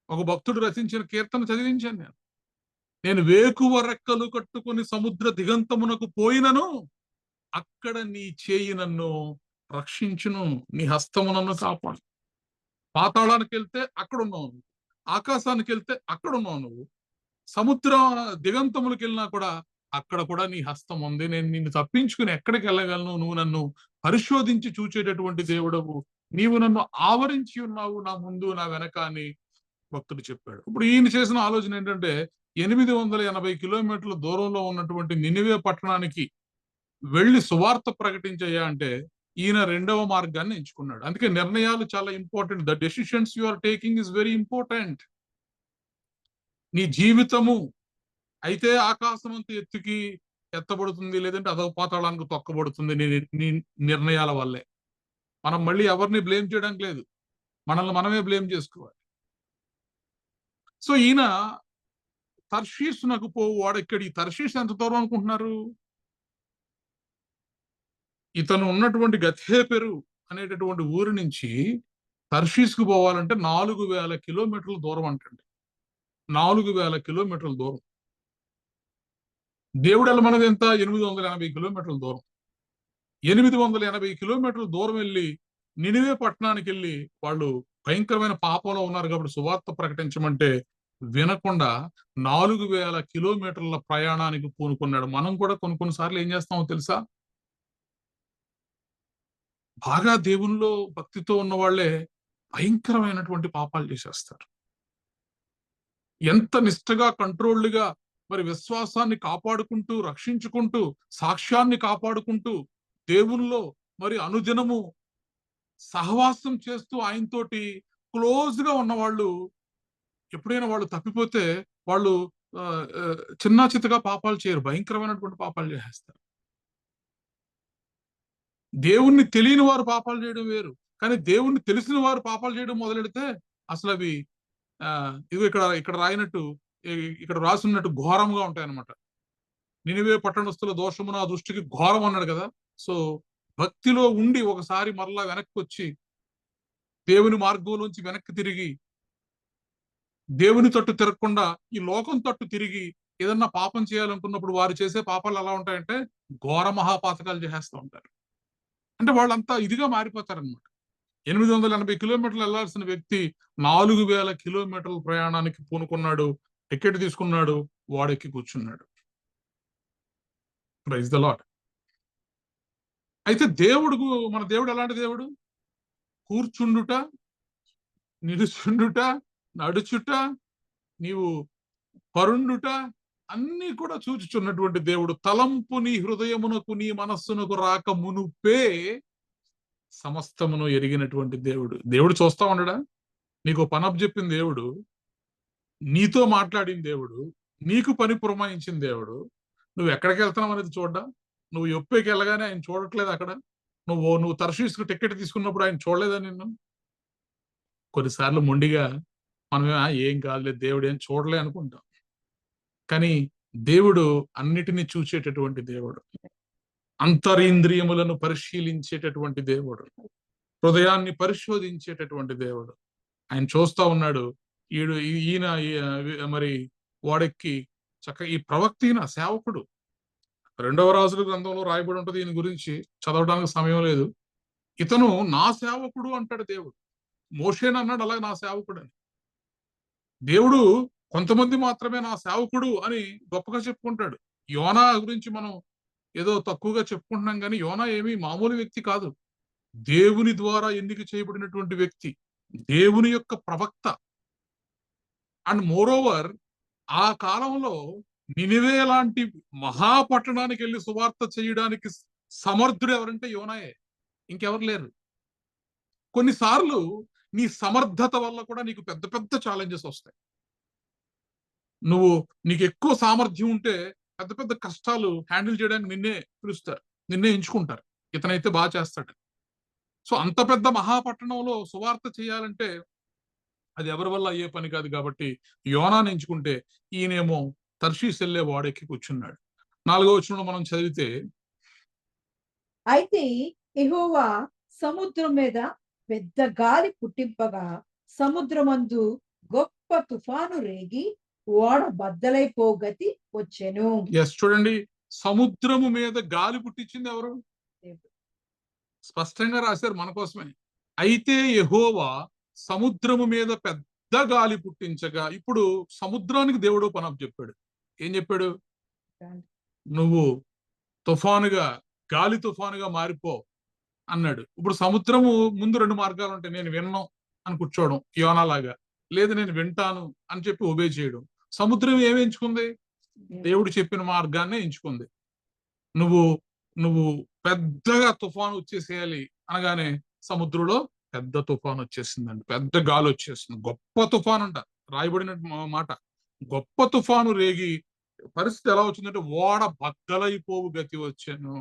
ఒక భక్తుడు రచించిన కీర్తన చదివించాను నేను. నేను వేకువ రెక్కలు కట్టుకుని సముద్ర దిగంతమునకు పోయినను అక్కడ నీ చేయి నన్ను రక్షించును, నీ హస్తము నన్ను కాపాడు. పాతాళానికి వెళ్తే అక్కడ ఉన్నావు నువ్వు, ఆకాశానికి వెళ్తే అక్కడ ఉన్నావు నువ్వు, సముద్ర దిగంతములకు వెళ్ళినా కూడా అక్కడ కూడా నీ హస్తం ఉంది. నేను నిన్ను తప్పించుకుని ఎక్కడికి వెళ్ళగలను, నువ్వు నన్ను పరిశోధించి చూచేటటువంటి దేవుడవు నీవు నన్ను ఆవరించి ఉన్నావు, నా ముందు నా వెనక అని భక్తుడు చెప్పాడు. ఇప్పుడు ఈయన చేసిన ఆలోచన ఏంటంటే 880 కిలోమీటర్ల దూరంలో ఉన్నటువంటి నినివే పట్టణానికి వెళ్ళి సువార్త ప్రకటించయ్యా అంటే ఈయన రెండవ మార్గాన్ని ఎంచుకున్నాడు. అందుకే నిర్ణయాలు చాలా important. The decisions you are taking is very important. నీ జీవితము అయితే ఆకాశమంత ఎత్తుకి ఎత్తబడుతుంది, లేదంటే అదవ పాతాళానికి తొక్కబడుతుంది నీ నిర్ణయాల వల్లే. మనం మళ్ళీ ఎవరిని బ్లేమ్ చేయడానికి లేదు, మనల్ని మనమే బ్లేమ్ చేసుకోవాలి. సో ఈయన తర్షీషునకు పోవు వాడెక్కడి. తర్షీష్ ఎంత దూరం అనుకుంటున్నారు? ఇతను ఉన్నటువంటి గథేపెరు అనేటటువంటి ఊరి నుంచి తర్షీస్కు పోవాలంటే 4000 కిలోమీటర్ల దూరం అంటండి. 4000 కిలోమీటర్ల దూరం. దేవుడు వెళ్ళమన్నది ఎంత? 880 కిలోమీటర్ల దూరం. 880 కిలోమీటర్ల దూరం వెళ్ళి నినివే పట్టణానికి వెళ్ళి వాళ్ళు భయంకరమైన పాపంలో ఉన్నారు కాబట్టి సువార్త ప్రకటించమంటే వినకుండా 4000 కిలోమీటర్ల ప్రయాణానికి పూనుకున్నాడు. మనం కూడా కొన్నిసార్లు ఏం చేస్తామో తెలుసా? బాగా దేవునిలో భక్తితో ఉన్న వాళ్ళే భయంకరమైనటువంటి పాపాలు చేసేస్తారు. ఎంత నిష్ఠగా, కంట్రోల్డ్గా మరి విశ్వాసాన్ని కాపాడుకుంటూ, రక్షించుకుంటూ, సాక్ష్యాన్ని కాపాడుకుంటూ, దేవునిలో మరి అనుదినము సహవాసం చేస్తూ ఆయనతోటి క్లోజ్ గా ఉన్నవాళ్ళు ఎప్పుడైనా వాళ్ళు తప్పిపోతే వాళ్ళు చిన్న చిత్తగా పాపాలు చేయరు, భయంకరమైనటువంటి పాపాలు చేసేస్తారు. దేవుణ్ణి తెలియని వారు పాపాలు చేయడం వేరు, కానీ దేవుణ్ణి తెలిసిన వారు పాపాలు చేయడం మొదలెడితే అసలు అవి ఇవి ఇక్కడ రాయినట్టు, ఇక్కడ రాసున్నట్టు ఘోరంగా ఉంటాయి అన్నమాట. నినివే పట్టణస్థుల దోషము నా దృష్టికి ఘోరం అన్నాడు కదా. సో భక్తిలో ఉండి ఒకసారి మరలా వెనక్కి వచ్చి దేవుని మార్గంలోంచి వెనక్కి తిరిగి దేవుని తట్టు తిరగకుండా ఈ లోకం తట్టు తిరిగి ఏదన్నా పాపం చేయాలనుకున్నప్పుడు వారు చేసే పాపాలు ఎలా ఉంటాయంటే ఘోర మహాపాతకాలు చేసేస్తూ ఉంటారు. అంటే వాళ్ళంతా ఇదిగా మారిపోతారనమాట. 880 కిలోమీటర్లు వెళ్లాల్సిన వ్యక్తి 4000 కిలోమీటర్ల ప్రయాణానికి పూనుకున్నాడు. టికెట్ తీసుకున్నాడు, వాడెక్కి కూర్చున్నాడు. Praise the lord. అయితే మన దేవుడు ఎలాంటి దేవుడు? కూర్చుండుట, నిలుచుండుట, నడుచుట, నీవు పరుండుట అన్ని కూడా చూచుచున్నటువంటి దేవుడు. తలంపు నీ హృదయమునకు నీ మనస్సునకు రాక మునుపే సమస్తమును ఎరిగినటువంటి దేవుడు. దేవుడు చూస్తా ఉండడా? నీకు పనప్ చెప్పిన దేవుడు, నీతో మాట్లాడిన దేవుడు, నీకు పని పురమాయించిన దేవుడు, నువ్వు ఎక్కడికి వెళ్తున్నావు అనేది చూడ్డా? నువ్వు యొప్పేకి వెళ్ళగానే ఆయన చూడట్లేదు అక్కడ? నువ్వు తర్షీస్కు టికెట్ తీసుకున్నప్పుడు ఆయన చూడలేదా నిన్ను? కొన్నిసార్లు మొండిగా మనమే ఏం కాదులేదు, దేవుడు ఏం చూడలే అనుకుంటాం. కానీ దేవుడు అన్నిటినీ చూసేటటువంటి దేవుడు, అంతరింద్రియములను పరిశీలించేటటువంటి దేవుడు, హృదయాన్ని పరిశోధించేటటువంటి దేవుడు. ఆయన చూస్తా ఉన్నాడు. ఈయన మరి వాడెక్కి చక్కగా ఈ ప్రవక్త సేవకుడు. 2వ రాజుల గ్రంథంలో రాయబడి ఉంటుంది ఈయన గురించి, చదవడానికి సమయం లేదు. ఇతను నా సేవకుడు అంటాడు దేవుడు. మోషేని అన్నాడు అలాగే నా సేవకుడు అని. దేవుడు కొంతమంది మాత్రమే నా సేవకుడు అని గొప్పగా చెప్పుకుంటాడు. యోనా గురించి మనం ఏదో తక్కువగా చెప్పుకుంటున్నాం, కానీ యోనా ఏమీ మామూలు వ్యక్తి కాదు. దేవుని ద్వారా ఎన్నిక చేయబడినటువంటి వ్యక్తి, దేవుని యొక్క ప్రవక్త. అండ్ మోరోవర్ ఆ కాలంలో నినివే లాంటి మహాపట్టణానికి వెళ్ళి సువార్త చేయడానికి సమర్థుడు ఎవరంటే యోనాయే, ఇంకెవరు లేరు. కొన్నిసార్లు నీ సమర్థత వల్ల కూడా నీకు పెద్ద పెద్ద ఛాలెంజెస్ వస్తాయి. నీకు ఎక్కువ సామర్థ్యం ఉంటే పెద్ద పెద్ద కష్టాలు హ్యాండిల్ చేయడానికి నిన్నే పిలుస్తారు, నిన్నే ఎంచుకుంటారు, ఇతనైతే బాగా చేస్తాడు. సో అంత పెద్ద మహాపట్టణంలో సువార్త చేయాలంటే అది ఎవరి వల్ల అయ్యే పని కాదు. కాబట్టి యోనాని ఎంచుకుంటే ఈయనేమో తర్షీస్ వెళ్ళే వాడెక్కి కూర్చున్నాడు. 4వ వచనంలో మనం చదివితే, అయితే యెహోవా సముద్రం మీద పెద్ద గాలి పుట్టింపగా సముద్రమందు గొప్ప తుఫాను రేగి ఓడ బద్దలైపోగతి వచ్చెను. చూడండి, సముద్రము మీద గాలి పుట్టించింది ఎవరు? స్పష్టంగా రాశారు మన కోసమే. అయితే యెహోవా సముద్రము మీద పెద్ద గాలి పుట్టించగా, ఇప్పుడు సముద్రానికి దేవుడు పనప్ చెప్పాడు. ఏం చెప్పాడు? నువ్వు గాలి తుఫానుగా మారిపో, అన్నాడు. ఇప్పుడు సముద్రము ముందు 2 మార్గాలు ఉంటాయి. నేను వినను అని కూర్చోవడం యోనాలాగా, లేదు నేను వింటాను అని చెప్పి ఒబే చేయడం. సముద్రం ఏమి ఎంచుకుంది? దేవుడు చెప్పిన మార్గాన్ని ఎంచుకుంది. నువ్వు నువ్వు పెద్దగా తుఫాను వచ్చేసేయాలి అనగానే సముద్రంలో పెద్ద తుఫాను వచ్చేసిందండి. పెద్ద గాలి వచ్చేసింది. గొప్ప తుఫాను అంట, రాయబడిన మాట. గొప్ప తుఫాను రేగి పరిస్థితి ఎలా వచ్చిందంటే ఓడ బద్దలైపోవు గతి వచ్చాను.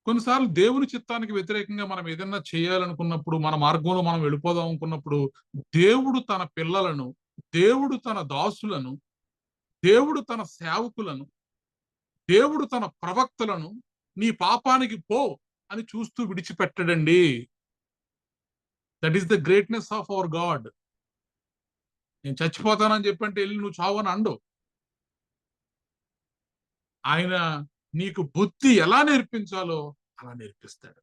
కొన్నిసార్లు దేవుని చిత్తానికి వ్యతిరేకంగా మనం ఏదైనా చేయాలనుకున్నప్పుడు, మన మార్గంలో మనం వెళ్ళిపోదాం అనుకున్నప్పుడు, దేవుడు తన పిల్లలను, దేవుడు తన దాసులను, దేవుడు తన సేవకులను, దేవుడు తన ప్రవక్తలను నీ పాపానికి పో అని చూస్తూ విడిచిపెట్టడండి. That is the greatness of our God. నేను చచ్చిపోతానని చెప్పంటే వెళ్ళి నువ్వు చావని అండు. ఆయన నీకు బుద్ధి ఎలా నేర్పించాలో అలా నేర్పిస్తాడు.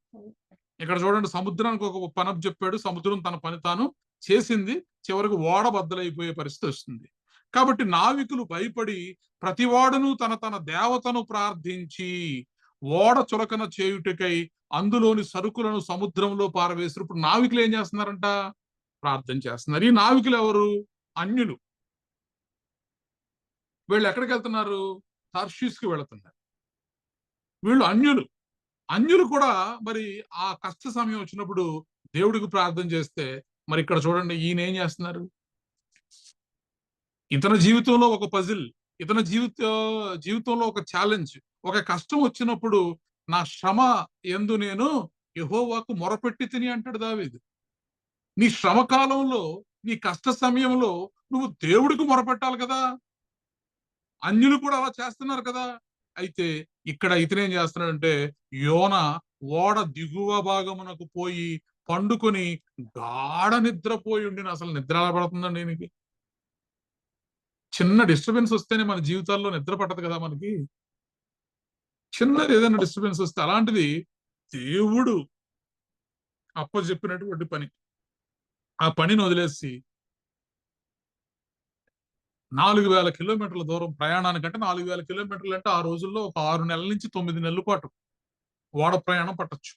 ఇక్కడ చూడండి, సముద్రానికి ఒక పని చెప్పాడు. సముద్రం తన పని తాను చేసింది. చివరికి ఓడ బద్దలైపోయే పరిస్థితి వస్తుంది. కాబట్టి నావికులు భయపడి ప్రతివాడును తన తన దేవతను ప్రార్థించి ఓడ చులకన చేయుటకై అందులోని సరుకులను సముద్రంలో పారవేస్తారు. ఇప్పుడు నావికులు ఏం చేస్తున్నారంట? ప్రార్థన చేస్తున్నారు. ఈ నావికులు ఎవరు? అన్యులు. వీళ్ళు ఎక్కడికి వెళ్తున్నారు? తర్షీస్కి వెళుతున్నారు. వీళ్ళు అన్యులు. అన్యులు కూడా మరి ఆ కష్ట సమయం వచ్చినప్పుడు దేవుడికి ప్రార్థన చేస్తే, మరి ఇక్కడ చూడండి ఈయన ఏం చేస్తున్నారు? ఇతని జీవితంలో ఒక పజిల్, ఇతని జీవితంలో ఒక ఛాలెంజ్. ఒక కష్టం వచ్చినప్పుడు నా శ్రమ యందు నేను యెహోవాకు మొరపెట్టి తిని అంటాడు దావీదు. నీ శ్రమ కాలంలో, నీ కష్ట సమయంలో నువ్వు దేవుడికి మొరపెట్టాలి కదా. అన్యులు కూడా అలా చేస్తున్నారు కదా. అయితే ఇక్కడ ఇతనేం చేస్తున్నాడంటే, యోన ఓడ దిగువ భాగమునకు పోయి పండుకొని గాఢ నిద్రపోయి ఉండి, అసలు నిద్ర ఎలా పడుతుందండి ఈయనకి? చిన్న డిస్టర్బెన్స్ వస్తేనే మన జీవితాల్లో నిద్ర పట్టదు కదా మనకి. చిన్నది ఏదైనా డిస్టర్బెన్స్ వస్తే, అలాంటిది దేవుడు అప్పచెప్పినటువంటి పని, ఆ పనిని వదిలేసి 4000 కిలోమీటర్ల దూరం ప్రయాణానికంటే, 4000 కిలోమీటర్లు అంటే ఆ రోజుల్లో ఒక 6 నెలల నుంచి 9 నెలల పాటు ఓడ ప్రయాణం పట్టొచ్చు.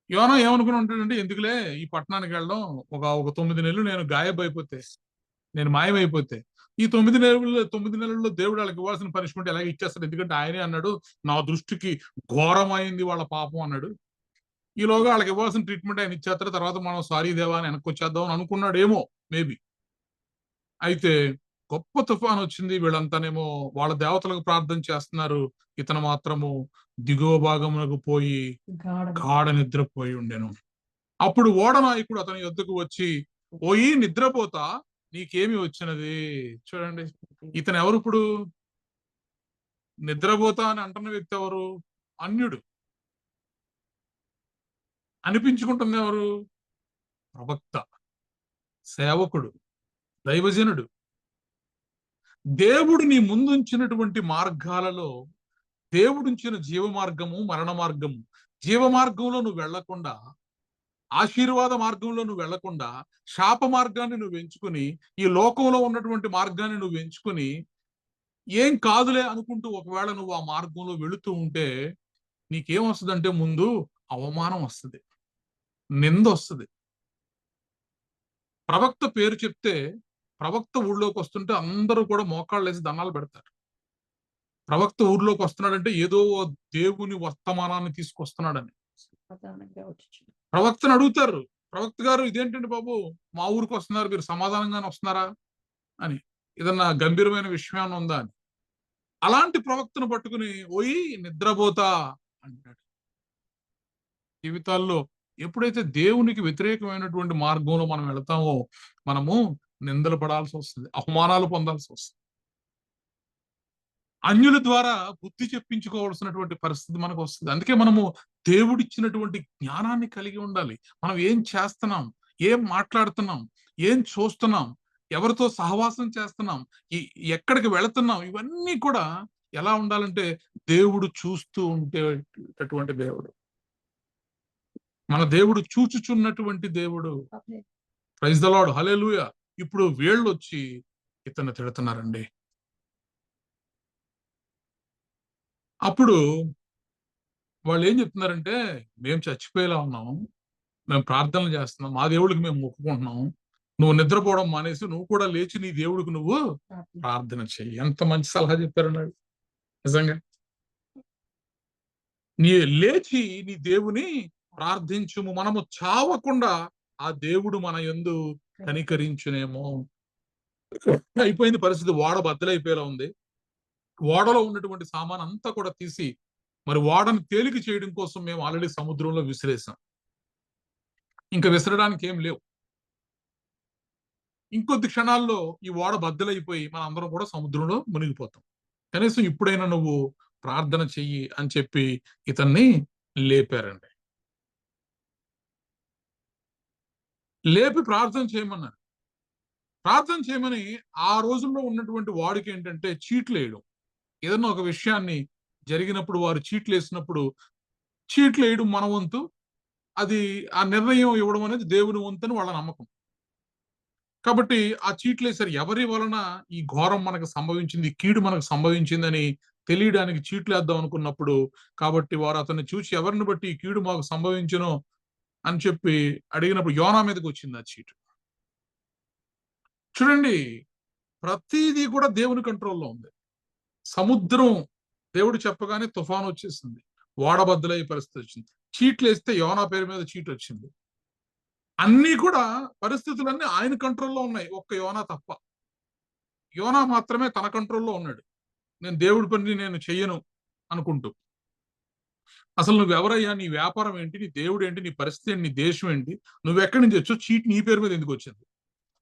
యోనా ఏమనుకుని ఉంటాడంటే, ఎందుకులే ఈ పట్టణానికి వెళ్ళడం, ఒక 9 నెలలు నేను గాయబైపోతే, నేను మాయమైపోతే, ఈ 9 నెలల్లో దేవుడు వాళ్ళకి ఇవ్వాల్సిన పనిష్మెంట్ ఎలాగ ఇచ్చేస్తాడు. ఎందుకంటే ఆయనే అన్నాడు, నా దృష్టికి ఘోరమైంది వాళ్ళ పాపం అన్నాడు. ఈలోగా వాళ్ళకి ఇవ్వాల్సిన ట్రీట్మెంట్ ఆయన ఇచ్చేస్తారు. తర్వాత మనం సారీ దేవా అని వెనక్కి వచ్చేద్దాం అని అనుకున్నాడేమో మేబీ. అయితే గొప్ప తుఫాన్ వచ్చింది. వీళ్ళంతానేమో వాళ్ళ దేవతలకు ప్రార్థన చేస్తున్నారు. ఇతను మాత్రము దిగువ భాగమునకు పోయి గాఢ నిద్రపోయి ఉండెను. అప్పుడు ఓడ నాయకుడు అతని యొద్దకు వచ్చి, ఓయి నిద్రపోతా, నీకేమి వచ్చినది? చూడండి, ఇతను ఎవరు ఇప్పుడు? నిద్రపోతా అని అంటున్న వ్యక్తి ఎవరు? అన్యుడు. అనిపించుకుంటుంది ఎవరు? ప్రవక్త, సేవకుడు, దైవజనుడు. దేవుడు నీ ముందుంచినటువంటి మార్గాలలో, దేవుడుంచిన జీవ మార్గము, మరణ మార్గము. జీవ మార్గంలో నువ్వు వెళ్లకుండా, ఆశీర్వాద మార్గంలో నువ్వు వెళ్లకుండా, శాప మార్గాన్ని నువ్వు ఎంచుకుని, ఈ లోకంలో ఉన్నటువంటి మార్గాన్ని నువ్వు ఎంచుకుని, ఏం కాదులే అనుకుంటూ ఒకవేళ నువ్వు ఆ మార్గంలో వెళుతూ ఉంటే, నీకేం వస్తుందంటే ముందు అవమానం వస్తుంది, నింద వస్తుంది. ప్రవక్త పేరు చెప్తే, ప్రవక్త ఊళ్ళోకి వస్తుంటే అందరూ కూడా మోకాళ్ళు వేసి దండాలు పెడతారు. ప్రవక్త ఊర్లోకి వస్తున్నాడంటే ఏదో దేవుని వర్తమానాన్ని తీసుకొస్తున్నాడని. ప్రవక్తను అడుగుతారు, ప్రవక్త గారు ఇదేంటండి బాబు, మా ఊరికి వస్తున్నారు, మీరు సమాధానంగానే వస్తున్నారా అని, ఏదన్నా గంభీరమైన విషయం ఉందా అని. అలాంటి ప్రవక్తను పట్టుకుని ఓయి నిద్రపోతా అంటాడు. జీవితాల్లో ఎప్పుడైతే దేవునికి వ్యతిరేకమైనటువంటి మార్గంలో మనం వెళతామో, మనము నిందలు పడాల్సి వస్తుంది, అవమానాలు పొందాల్సి వస్తుంది. అన్యుల ద్వారా బుద్ధి చెప్పించుకోవాల్సినటువంటి పరిస్థితి మనకు వస్తుంది. అందుకే మనము దేవుడిచ్చినటువంటి జ్ఞానాన్ని కలిగి ఉండాలి. మనం ఏం చేస్తున్నాం, ఏం మాట్లాడుతున్నాం, ఏం చూస్తున్నాం, ఎవరితో సహవాసం చేస్తున్నాం, ఎక్కడికి వెళుతున్నాం, ఇవన్నీ కూడా ఎలా ఉండాలంటే దేవుడు చూస్తూ ఉండేటటువంటి దేవుడు. మన దేవుడు చూచుచున్నటువంటి దేవుడు. ప్రైజ్ ద లార్డ్, హల్లెలూయా. ఇప్పుడు వీళ్ళు వచ్చి ఇతన్ని తిడుతున్నారండి. అప్పుడు వాళ్ళు ఏం చెప్తున్నారంటే, మేము చచ్చిపోయేలా ఉన్నాము, మేము ప్రార్థనలు చేస్తున్నాం, మా దేవుడికి మేము మొక్కుకుంటున్నాం, నువ్వు నిద్రపోవడం మానేసి నువ్వు కూడా లేచి నీ దేవుడికి నువ్వు ప్రార్థన చెయ్యి. ఎంత మంచి సలహా చెప్పారన్నాడు నిజంగా. నీ లేచి నీ దేవుని ప్రార్థించుము, మనము చావకుండా ఆ దేవుడు మన యందు కనికరించునేమో. అయిపోయింది పరిస్థితి, ఓడ బద్దలైపోయేలా ఉంది. ఓడలో ఉన్నటువంటి సామాన్ అంతా కూడా తీసి మరి ఓడను తేలిక చేయడం కోసం మేము ఆల్రెడీ సముద్రంలో విసిరేసాం. ఇంకా విసరడానికి ఏం లేవు. ఇంకొద్ది క్షణాల్లో ఈ ఓడ బద్దలైపోయి మన అందరం కూడా సముద్రంలో మునిగిపోతాం. కనీసం ఇప్పుడైనా నువ్వు ప్రార్థన చెయ్యి అని చెప్పి ఇతన్ని లేపారండి. లేపి ప్రార్థన చేయమన్నారు. ప్రార్థన చేయమని ఆ రోజుల్లో ఉన్నటువంటి వాడికి ఏంటంటే చీట్లు వేయడం. ఏదన్నా ఒక విషయాన్ని జరిగినప్పుడు వారు చీట్లు వేసినప్పుడు, చీట్లు వేయడం మన వంతు, అది ఆ నిర్ణయం ఇవ్వడం అనేది దేవుని వంతు అని వాళ్ళ నమ్మకం. కాబట్టి ఆ చీట్లేసారు. ఎవరి వలన ఈ ఘోరం మనకు సంభవించింది, ఈ కీడు మనకు సంభవించిందని తెలియడానికి చీట్లేద్దాం అనుకున్నప్పుడు, కాబట్టి వారు అతన్ని చూసి ఎవరిని బట్టి ఈ కీడు మాకు సంభవించునో అని చెప్పి అడిగినప్పుడు యోనా మీదకి వచ్చింది ఆ చీటు. చూడండి, ప్రతిదీ కూడా దేవుని కంట్రోల్లో ఉంది. సముద్రం దేవుడు చెప్పగానే తుఫాను వచ్చేసింది, ఓడబద్దలయ్యే పరిస్థితి వచ్చింది. చీట్లేస్తే యోనా పేరు మీద చీటు వచ్చింది. అన్నీ కూడా పరిస్థితులన్నీ ఆయన కంట్రోల్లో ఉన్నాయి, ఒక్క యోనా తప్ప. యోనా మాత్రమే తన కంట్రోల్లో ఉన్నాడు. నేను దేవుడి పని నేను చెయ్యను అనుకుంటూ. అసలు నువ్వెవరయ్యా, నీ వ్యాపారం ఏంటి, నీ దేవుడు ఏంటి, నీ పరిస్థితి ఏంటి, నీ దేశం ఏంటి, నువ్వెక్కడి నుంచి వచ్చావు, చీట్ నీ పేరు మీద ఎందుకు వచ్చింది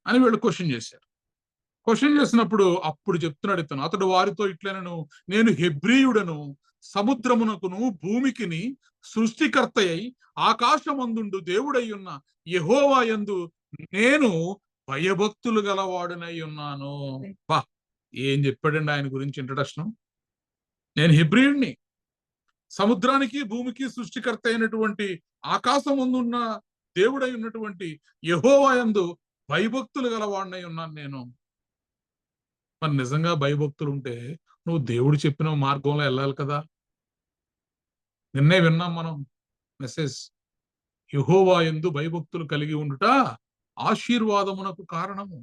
అని వీళ్ళు క్వశ్చన్ చేశారు. క్వశ్చన్ చేసినప్పుడు అప్పుడు చెప్తున్నాడు ఇతను, అతడు వారితో ఇట్లనను, నేను హెబ్రీయుడను, సముద్రమునకును భూమికిని సృష్టికర్త అయి ఆకాశమందుండు దేవుడై ఉన్న యెహోవా యందు నేను భయభక్తులు గలవాడునై ఉన్నాను. బా, ఏం చెప్పాడండి ఆయన గురించి ఇంట్రడక్షన్. నేను హెబ్రీయుడిని, సముద్రానికి భూమికి సృష్టికర్త అయినటువంటి ఆకాశం ముందున్న దేవుడై ఉన్నటువంటి యెహోవా యందు భయభక్తులు గలవాడినై ఉన్నాను నేను. మరి నిజంగా భయభక్తులు ఉంటే నువ్వు దేవుడు చెప్పిన మార్గంలో వెళ్ళాలి కదా. నిన్నే విన్నాం మనం మెసేజ్, యెహోవా యందు భయభక్తులు కలిగి ఉండుట ఆశీర్వాదమునకు కారణము.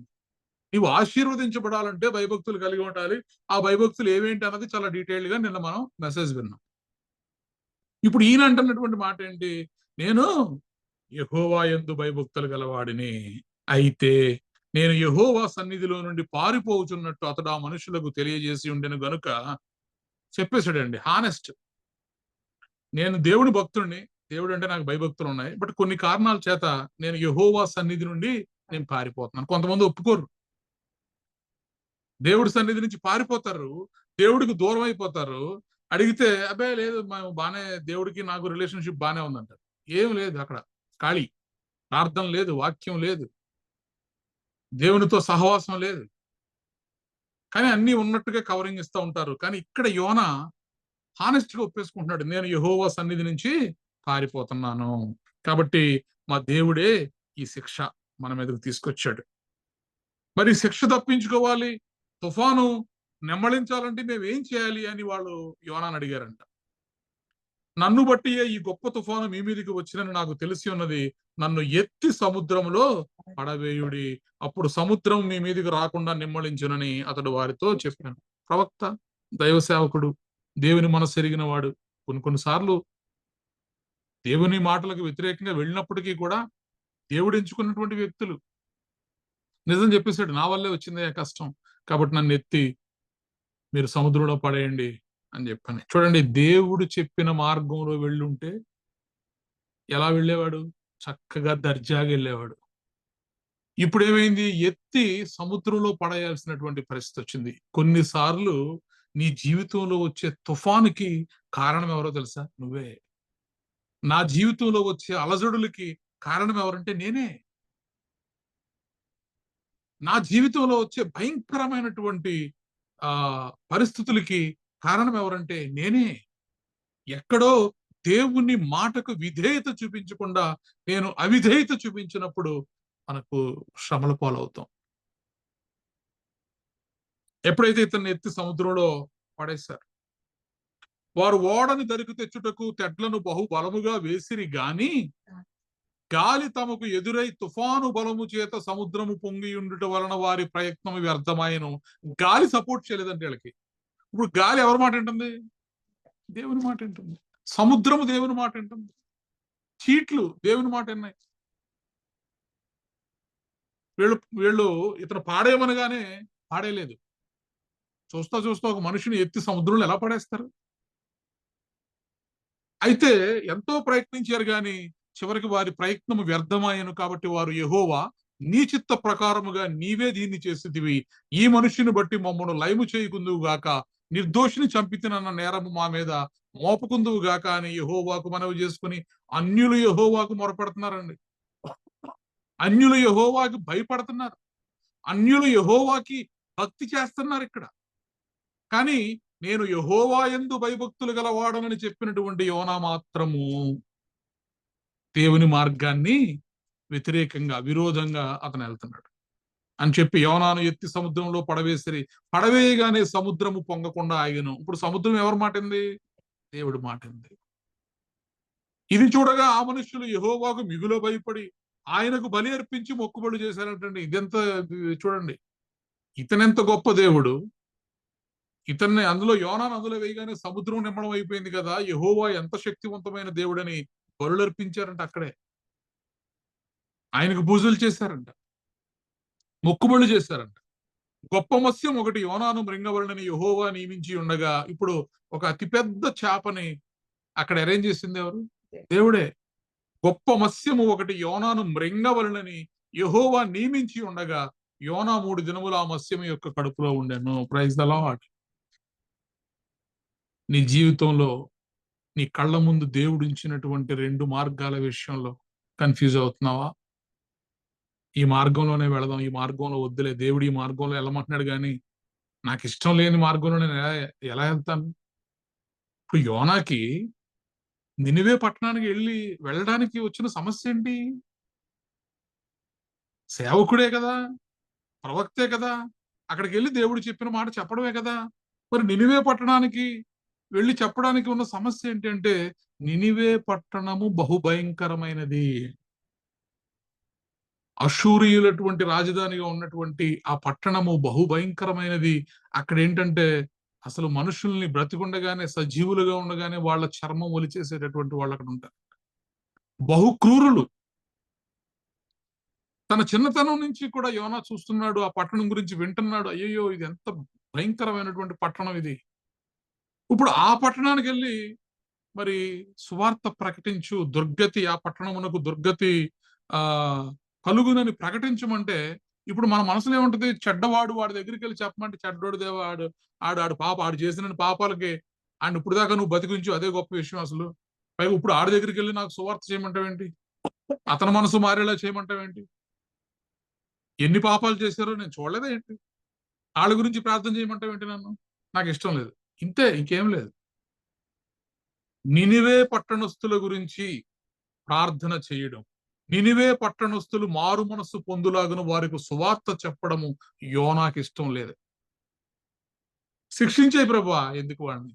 నీవు ఆశీర్వదించబడాలంటే భయభక్తులు కలిగి ఉండాలి. ఆ భయభక్తులు ఏవేంటి అన్నది చాలా డీటెయిల్డ్ గా నిన్న మనం మెసేజ్ విన్నాం. ఇప్పుడు ఈయన అంటున్నటువంటి మాట ఏంటి, నేను యెహోవా యందు భయభక్తులు గలవాడిని, అయితే నేను యెహోవా సన్నిధిలో నుండి పారిపోచున్నట్టు అతడు ఆ మనుషులకు తెలియజేసి ఉండెను గనుక చెప్పేశాడండి హానెస్ట్. నేను దేవుని భక్తుడిని, దేవుడు అంటే నాకు భయభక్తులు ఉన్నాయి, బట్ కొన్ని కారణాల చేత నేను యెహోవా సన్నిధి నుండి నేను పారిపోతున్నాను. కొంతమంది ఒప్పుకోరు, దేవుడి సన్నిధి నుంచి పారిపోతారు, దేవుడికి దూరం అయిపోతారు. అడిగితే అబ్బాయి లేదు, మేము బానే, దేవుడికి నాకు రిలేషన్షిప్ బానే ఉందంటారు. ఏం లేదు అక్కడ, ఖాళీ. ప్రార్థన లేదు, వాక్యం లేదు, దేవునితో సహవాసం లేదు, కానీ అన్ని ఉన్నట్టుగా కవరింగ్ ఇస్తూ ఉంటారు. కానీ ఇక్కడ యోనా హానెస్ట్ గా ఒప్పేసుకుంటున్నాడు, నేను యెహోవా సన్నిధి నుంచి పారిపోతున్నాను, కాబట్టి మా దేవుడే ఈ శిక్ష మన మీదకు తీసుకొచ్చాడు. మరి శిక్ష తప్పించుకోవాలి, తుఫాను నెమ్మళించాలంటే మేము ఏం చేయాలి అని వాళ్ళు యోనాను అడిగారంట. నన్ను బట్టియే ఈ గొప్ప తుఫాను మీ మీదకి వచ్చినని నాకు తెలిసి ఉన్నది, నన్ను ఎత్తి సముద్రంలో పడవేయుడి, అప్పుడు సముద్రం మీ మీదకి రాకుండా నిమ్మళించునని అతడు వారితో చెప్పాను. ప్రవక్త, దైవ సేవకుడు, దేవుని మనసు ఎరిగిన వాడు, కొన్నిసార్లు దేవుని మాటలకు వ్యతిరేకంగా వెళ్ళినప్పటికీ కూడా దేవుడు ఎంచుకున్నటువంటి వ్యక్తులు నిజం చెప్పేశాడు, నా వల్లే వచ్చింది కష్టం, కాబట్టి నన్ను ఎత్తి మీరు సముద్రంలో పడేయండి అని చెప్పాను. చూడండి, దేవుడు చెప్పిన మార్గంలో వెళ్ళుంటే ఎలా వెళ్ళేవాడు, చక్కగా దర్జాగా వెళ్ళేవాడు. ఇప్పుడు ఏమైంది, ఎత్తి సముద్రంలో పడేయాల్సినటువంటి పరిస్థితి వచ్చింది. కొన్నిసార్లు నీ జీవితంలో వచ్చే తుఫానుకి కారణం ఎవరో తెలుసా, నువ్వే. నా జీవితంలో వచ్చే అలజడులకి కారణం ఎవరంటే నేనే. నా జీవితంలో వచ్చే భయంకరమైనటువంటి ఆ పరిస్థితులకి కారణం ఎవరంటే నేనే. ఎక్కడో దేవుని మాటకు విధేయత చూపించకుండా నేను అవిధేయత చూపించినప్పుడు మనకు శ్రమల పాలవుతాం. ఎప్పుడైతే ఇతన్ని ఎత్తి సముద్రంలో పడేశారు, వారు ఓడని దరికి తెచ్చుటకు తెడ్లను బహు బలముగా వేసిరి గాని గాలి తమకు ఎదురై తుఫాను బలము చేత సముద్రము పొంగి ఉండుట వలన వారి ప్రయత్నం వ్యర్థమాయను. గాలి సపోర్ట్ చేయలేదంటే వీళ్ళకి. ఇప్పుడు గాలి ఎవరి మాట వింటుంది? దేవుని మాట వింటుంది. సముద్రము దేవుని మాట వింటుంది. చీట్లు దేవుని మాట విన్నాయి. వీళ్ళు వీళ్ళు ఇతను పాడేయమనగానే పాడేయలేదు. చూస్తా చూస్తా ఒక మనిషిని ఎత్తి సముద్రంలో ఎలా పడేస్తారు? అయితే ఎంతో ప్రయత్నించారు గాని చివరికి వారి ప్రయత్నం వ్యర్థమాయను. కాబట్టి వారు యెహోవా నీ చిత్త ప్రకారముగా నీవే దీన్ని చేసితివి, ఈ మనుష్యుని బట్టి మమ్మను లయము చేయకుందువు గాక, నిర్దోషిని చంపితినన్న నేరము మా మీద మోపకుందువు గాక అని యెహోవాకు మనవి చేసుకుని అన్యులు యెహోవాకు మొరపెడుతున్నారండి. అన్యులు యెహోవాకి భయపడుతున్నారు. అన్యులు యెహోవాకి భక్తి చేస్తున్నారు ఇక్కడ. కానీ నేను యెహోవా యందు భయభక్తులు గలవాడనని చెప్పినటువంటి యోనా మాత్రము దేవుని మార్గాన్ని వ్యతిరేకంగా విరోధంగా అతను వెళ్తున్నాడు అని చెప్పి యోనాను ఎత్తి సముద్రంలో పడవేసిరి. పడవేయగానే సముద్రము పొంగకుండా ఆగిను. ఇప్పుడు సముద్రం ఎవరి మాటింది? దేవుడి మాటింది. ఇది చూడగా ఆ మనుషులు యెహోవాకు మిగుల భయపడి ఆయనకు బలి అర్పించి మొక్కుబడులు చేశారంటండి. ఇదెంత చూడండి, ఇతనెంత గొప్ప దేవుడు. ఇతన్ని అందులో యోనాను అందులో వేయగానే సముద్రం నిమ్మడం అయిపోయింది కదా. యెహోవా ఎంత శక్తివంతమైన దేవుడని బలులు అర్పించారంట. అక్కడే ఆయనకు పూజలు చేశారంట, మొక్కుబడులు చేశారంట. గొప్ప మత్స్యం ఒకటి యోనాను మృంగవలనని యెహోవా నియమించి ఉండగా ఇప్పుడు ఒక అతిపెద్ద చేపని అక్కడ అరేంజ్ చేసింది ఎవరు? దేవుడే. గొప్ప మత్స్యము ఒకటి యోనాను మృంగవలనని యెహోవా నియమించి ఉండగా యోనా 3 దినములు ఆ మత్స్యం యొక్క కడుపులో ఉండెను. Praise the lord. నీ జీవితంలో నీ కళ్ళ ముందు దేవుడు ఉంచినటువంటి 2 మార్గాల విషయంలో కన్ఫ్యూజ్ అవుతున్నావా? ఈ మార్గంలోనే వెళదాం, ఈ మార్గంలో వద్దులే, దేవుడు ఈ మార్గంలో వెళ్ళమంటున్నాడు కానీ నాకు ఇష్టం లేని మార్గంలో నేను ఎలా వెళ్తాను? ఇప్పుడు యోనాకి నినివే పట్టణానికి వెళ్ళడానికి వచ్చిన సమస్య ఏంటి? సేవకుడే కదా, ప్రవక్తే కదా, అక్కడికి వెళ్ళి దేవుడు చెప్పిన మాట చెప్పడమే కదా. మరి నినివే పట్టణానికి వెళ్ళి చెప్పడానికి ఉన్న సమస్య ఏంటంటే నినివే పట్టణము బహుభయంకరమైనది. అశూరియులటువంటి రాజధానిగా ఉన్నటువంటి ఆ పట్టణము బహుభయంకరమైనది. అక్కడ ఏంటంటే అసలు మనుషుల్ని బ్రతికుండగానే సజీవులుగా ఉండగానే వాళ్ళ చర్మం ఒలిచేసేటటువంటి వాళ్ళు అక్కడ ఉంటారు. బహు క్రూరులు. తన చిన్నతనం నుంచి కూడా యోనా చూస్తున్నాడు, ఆ పట్టణం గురించి వింటున్నాడు. అయ్యయ్యో, ఇది ఎంత భయంకరమైనటువంటి పట్టణం ఇది. ఇప్పుడు ఆ పట్టణానికి వెళ్ళి మరి సువార్త ప్రకటించు, దుర్గతి, ఆ పట్టణమునకు దుర్గతి ఆ కలుగునని ప్రకటించమంటే ఇప్పుడు మన మనసులో ఏముంటది? చెడ్డవాడు వాడి దగ్గరికి వెళ్ళి చెప్పమంటే చెడ్డోడు దేవా, ఆడు ఆడు ఆడు పాప ఆడు చేసిన పాపాలకి అండ్ ఇప్పుడు దాకా నువ్వు బతికించు, అదే గొప్ప విషయం అసలు. పైగా ఇప్పుడు ఆడి దగ్గరికి వెళ్ళి నాకు సువార్త చేయమంటావేంటి? అతని మనసు మారేలా చేయమంటావేంటి? ఎన్ని పాపాలు చేశారో నేను చూడలేదా ఏంటి? వాళ్ళ గురించి ప్రార్థన చేయమంటావేంటి నన్ను? నాకు ఇష్టం లేదు. ఇంతే, ఇంకేం లేదు. నినివే పట్టణస్థుల గురించి ప్రార్థన చేయడం, నినివే పట్టణస్థులు మారు మనస్సు పొందులాగున వారికి సువార్త చెప్పడము యోనాకి ఇష్టం లేదు. శిక్షించే ప్రభువా, ఎందుకు వాడిని?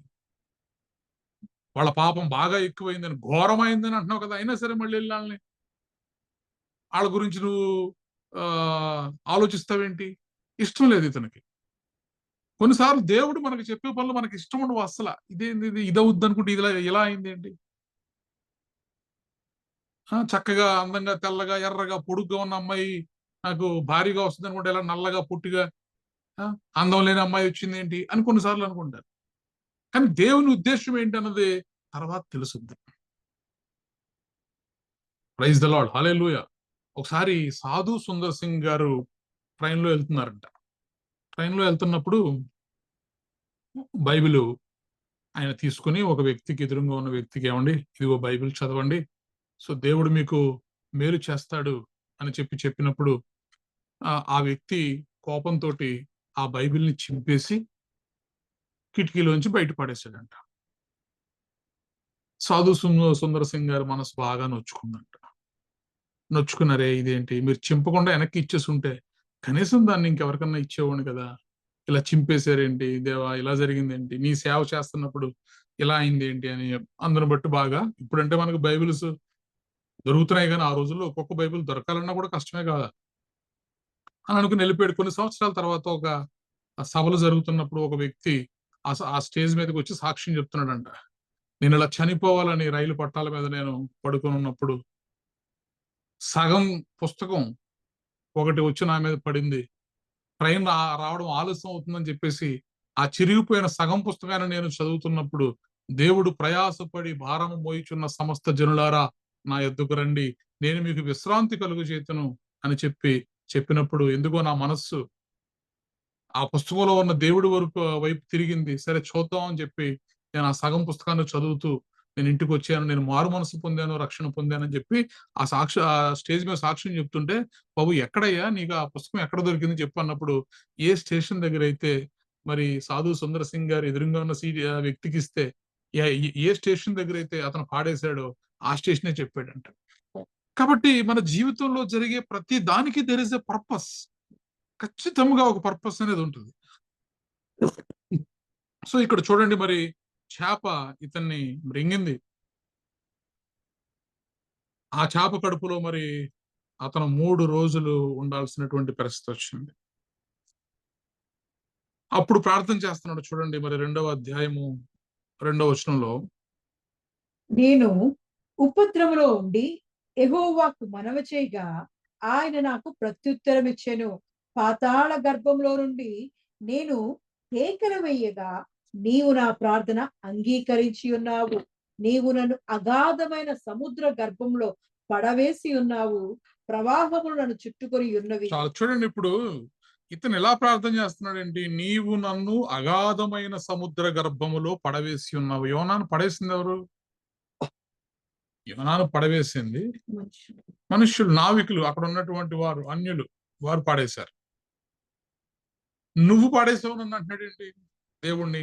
వాళ్ళ పాపం బాగా ఎక్కువైందని, ఘోరమైందని అంటున్నావు కదా, అయినా సరే మళ్ళీ వెళ్ళాలని వాళ్ళ గురించి నువ్వు ఆలోచిస్తావేంటి? ఇష్టం లేదు ఇతనికి. కొన్నిసార్లు దేవుడు మనకి చెప్పే పనులు మనకి ఇష్టం ఉండవు అసలు. ఇదేంది ఇది, ఇదవుద్ది అనుకుంటే ఇలా అయింది ఏంటి? చక్కగా అందంగా తెల్లగా ఎర్రగా పొడుగ్గా ఉన్న అమ్మాయి నాకు భారీగా వస్తుంది అనుకుంటే ఇలా నల్లగా పుట్టిగా అందం లేని అమ్మాయి వచ్చింది ఏంటి అని కొన్నిసార్లు అనుకుంటారు. కానీ దేవుని ఉద్దేశం ఏంటన్నది తర్వాత తెలుసుద్ది. ప్రైజ్ ద లార్డ్, హల్లెలూయా. ఒకసారి సాధు సుందర్ సింగ్ గారు ట్రైన్లో వెళ్తున్నారంట. ట్రైన్లో వెళ్తున్నప్పుడు బైబిల్ ఆయన తీసుకుని ఒక వ్యక్తికి, ఎదురుగా ఉన్న వ్యక్తికి, ఏమండి ఇదిగో బైబిల్ చదవండి, సో దేవుడు మీకు మేలు చేస్తాడు అని చెప్పినప్పుడు ఆ వ్యక్తి కోపంతో ఆ బైబిల్ని చింపేసి కిటికీలోంచి బయట పడేశాడంట. సాధు సుందర సింగ్ గారు మనసు బాగా నొచ్చుకుందంట. నొచ్చుకున్నారే, ఇదేంటి మీరు చింపకుండా వెనక్కి ఇచ్చేసి ఉంటే కనీసం దాన్ని ఇంకెవరికన్నా ఇచ్చేవాడిని కదా, ఇలా చింపేశారేంటి దేవా, ఇలా జరిగిందేంటి, నీ సేవ చేస్తున్నప్పుడు ఇలా అయింది ఏంటి అని అందుని బట్టి బాగా ఇప్పుడంటే మనకు బైబిల్స్ దొరుకుతున్నాయి, కానీ ఆ రోజుల్లో ఒక్కొక్క బైబిల్ దొరకాలన్నా కూడా కష్టమే కాదా అని అనుకుని వెళ్ళిపోయాడు. కొన్ని సంవత్సరాల తర్వాత ఒక సభలు జరుగుతున్నప్పుడు ఒక వ్యక్తి ఆ స్టేజ్ మీదకి వచ్చి సాక్ష్యం చెప్తున్నాడంట. నేను ఇలా చనిపోవాలని రైలు పట్టాల మీద నేను పడుకొని ఉన్నప్పుడు సగం పుస్తకం ఒకటి వచ్చి నా మీద పడింది. ట్రైన్ రావడం ఆలస్యం అవుతుందని చెప్పేసి ఆ చిరిగిపోయిన సగం పుస్తకాన్ని నేను చదువుతున్నప్పుడు దేవుడు ప్రయాసపడి భారము మోయిచున్న సమస్త జనులారా నా యొద్దకు రండి, నేను మీకు విశ్రాంతి కలుగు చేతును అని చెప్పినప్పుడు ఎందుకో నా మనస్సు ఆ పుస్తకంలో ఉన్న దేవుడి వైపు తిరిగింది. సరే చూద్దాం అని చెప్పి నేను ఆ సగం పుస్తకాన్ని చదువుతూ నేను ఇంటికి వచ్చాను, నేను మారు మనసు పొందాను, రక్షణ పొందాను అని చెప్పి ఆ స్టేజ్ మీద సాక్ష్యం చెప్తుంటే, బాబు ఎక్కడయ్యా నీకు ఆ పుస్తకం ఎక్కడ దొరికింది చెప్పు అన్నప్పుడు, ఏ స్టేషన్ దగ్గర అయితే మరి సాధు సుందర్ సింగ్ గారు ఎదురుగా ఉన్న వ్యక్తికి ఇస్తే ఏ స్టేషన్ దగ్గర అయితే అతను పాడేశాడో ఆ స్టేషనే చెప్పాడంట. కాబట్టి మన జీవితంలో జరిగే ప్రతి దానికి దేర్ ఇస్ ఎ పర్పస్. ఖచ్చితంగా ఒక పర్పస్ అనేది ఉంటుంది. సో ఇక్కడ చూడండి, మరి చేప ఇతన్ని మృంగింది. ఆ చేప కడుపులో మరి అతను 3 రోజులు ఉండాల్సినటువంటి పరిస్థితి వచ్చింది. అప్పుడు ప్రార్థన చేస్తున్నాడు చూడండి, మరి 2వ అధ్యాయము 2వ వచనంలో, నేను ఉపద్రవములో ఉండి యెహోవాకు మనవి చేయగా ఆయన నాకు ప్రత్యుత్తరం ఇచ్చెను. పాతాళ గర్భంలో నుండి నేను కేకలు వేయగా నీవు నా ప్రార్థన అంగీకరించి ఉన్నావు. నీవు నన్ను అగాధమైన సముద్ర గర్భంలో పడవేసి ఉన్నావు. ప్రవాహములు నన్ను చుట్టుకొని ఉన్నవి. చాలా చూడండి, ఇప్పుడు ఇతను ఎలా ప్రార్థన చేస్తున్నాడేంటి? నీవు నన్ను అగాధమైన సముద్ర గర్భములో పడవేసి ఉన్నావు. యోనాను పడేసింది ఎవరు? యోనాను పడవేసింది మనుష్యులు, నావికులు, అక్కడ ఉన్నటువంటి వారు, అన్యులు, వారు పాడేశారు. నువ్వు పాడేసావు నన్ను అంటున్నాడేంటి దేవుణ్ణి?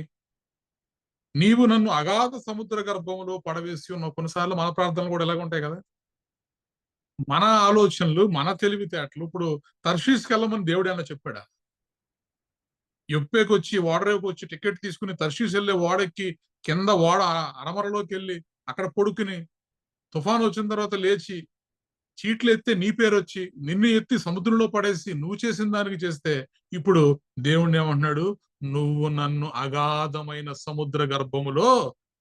నీవు నన్ను అగాధ సముద్ర గర్భంలో పడవేసి ఉన్నావు. కొన్నిసార్లు మన ప్రార్థనలు కూడా ఎలాగ ఉంటాయి కదా, మన ఆలోచనలు, మన తెలివితేటలు. ఇప్పుడు తర్షీస్కి వెళ్ళమని దేవుడు ఏమన్నా చెప్పాడా? యొప్పేకి వచ్చి ఓడరేవుకి వచ్చి టికెట్ తీసుకుని తర్షీస్ వెళ్ళే ఓడెక్కి కింద ఓడ అరమరలోకి వెళ్ళి అక్కడ పడుకుని తుఫాన్ వచ్చిన తర్వాత లేచి చీట్లు ఎత్తే నీ పేరు వచ్చి నిన్ను ఎత్తి సముద్రంలో పడేసి నువ్వు చేసిన దానికి చేస్తే, ఇప్పుడు దేవుణ్ణి ఏమంటున్నాడు? నువ్వు నన్ను అగాధమైన సముద్ర గర్భములో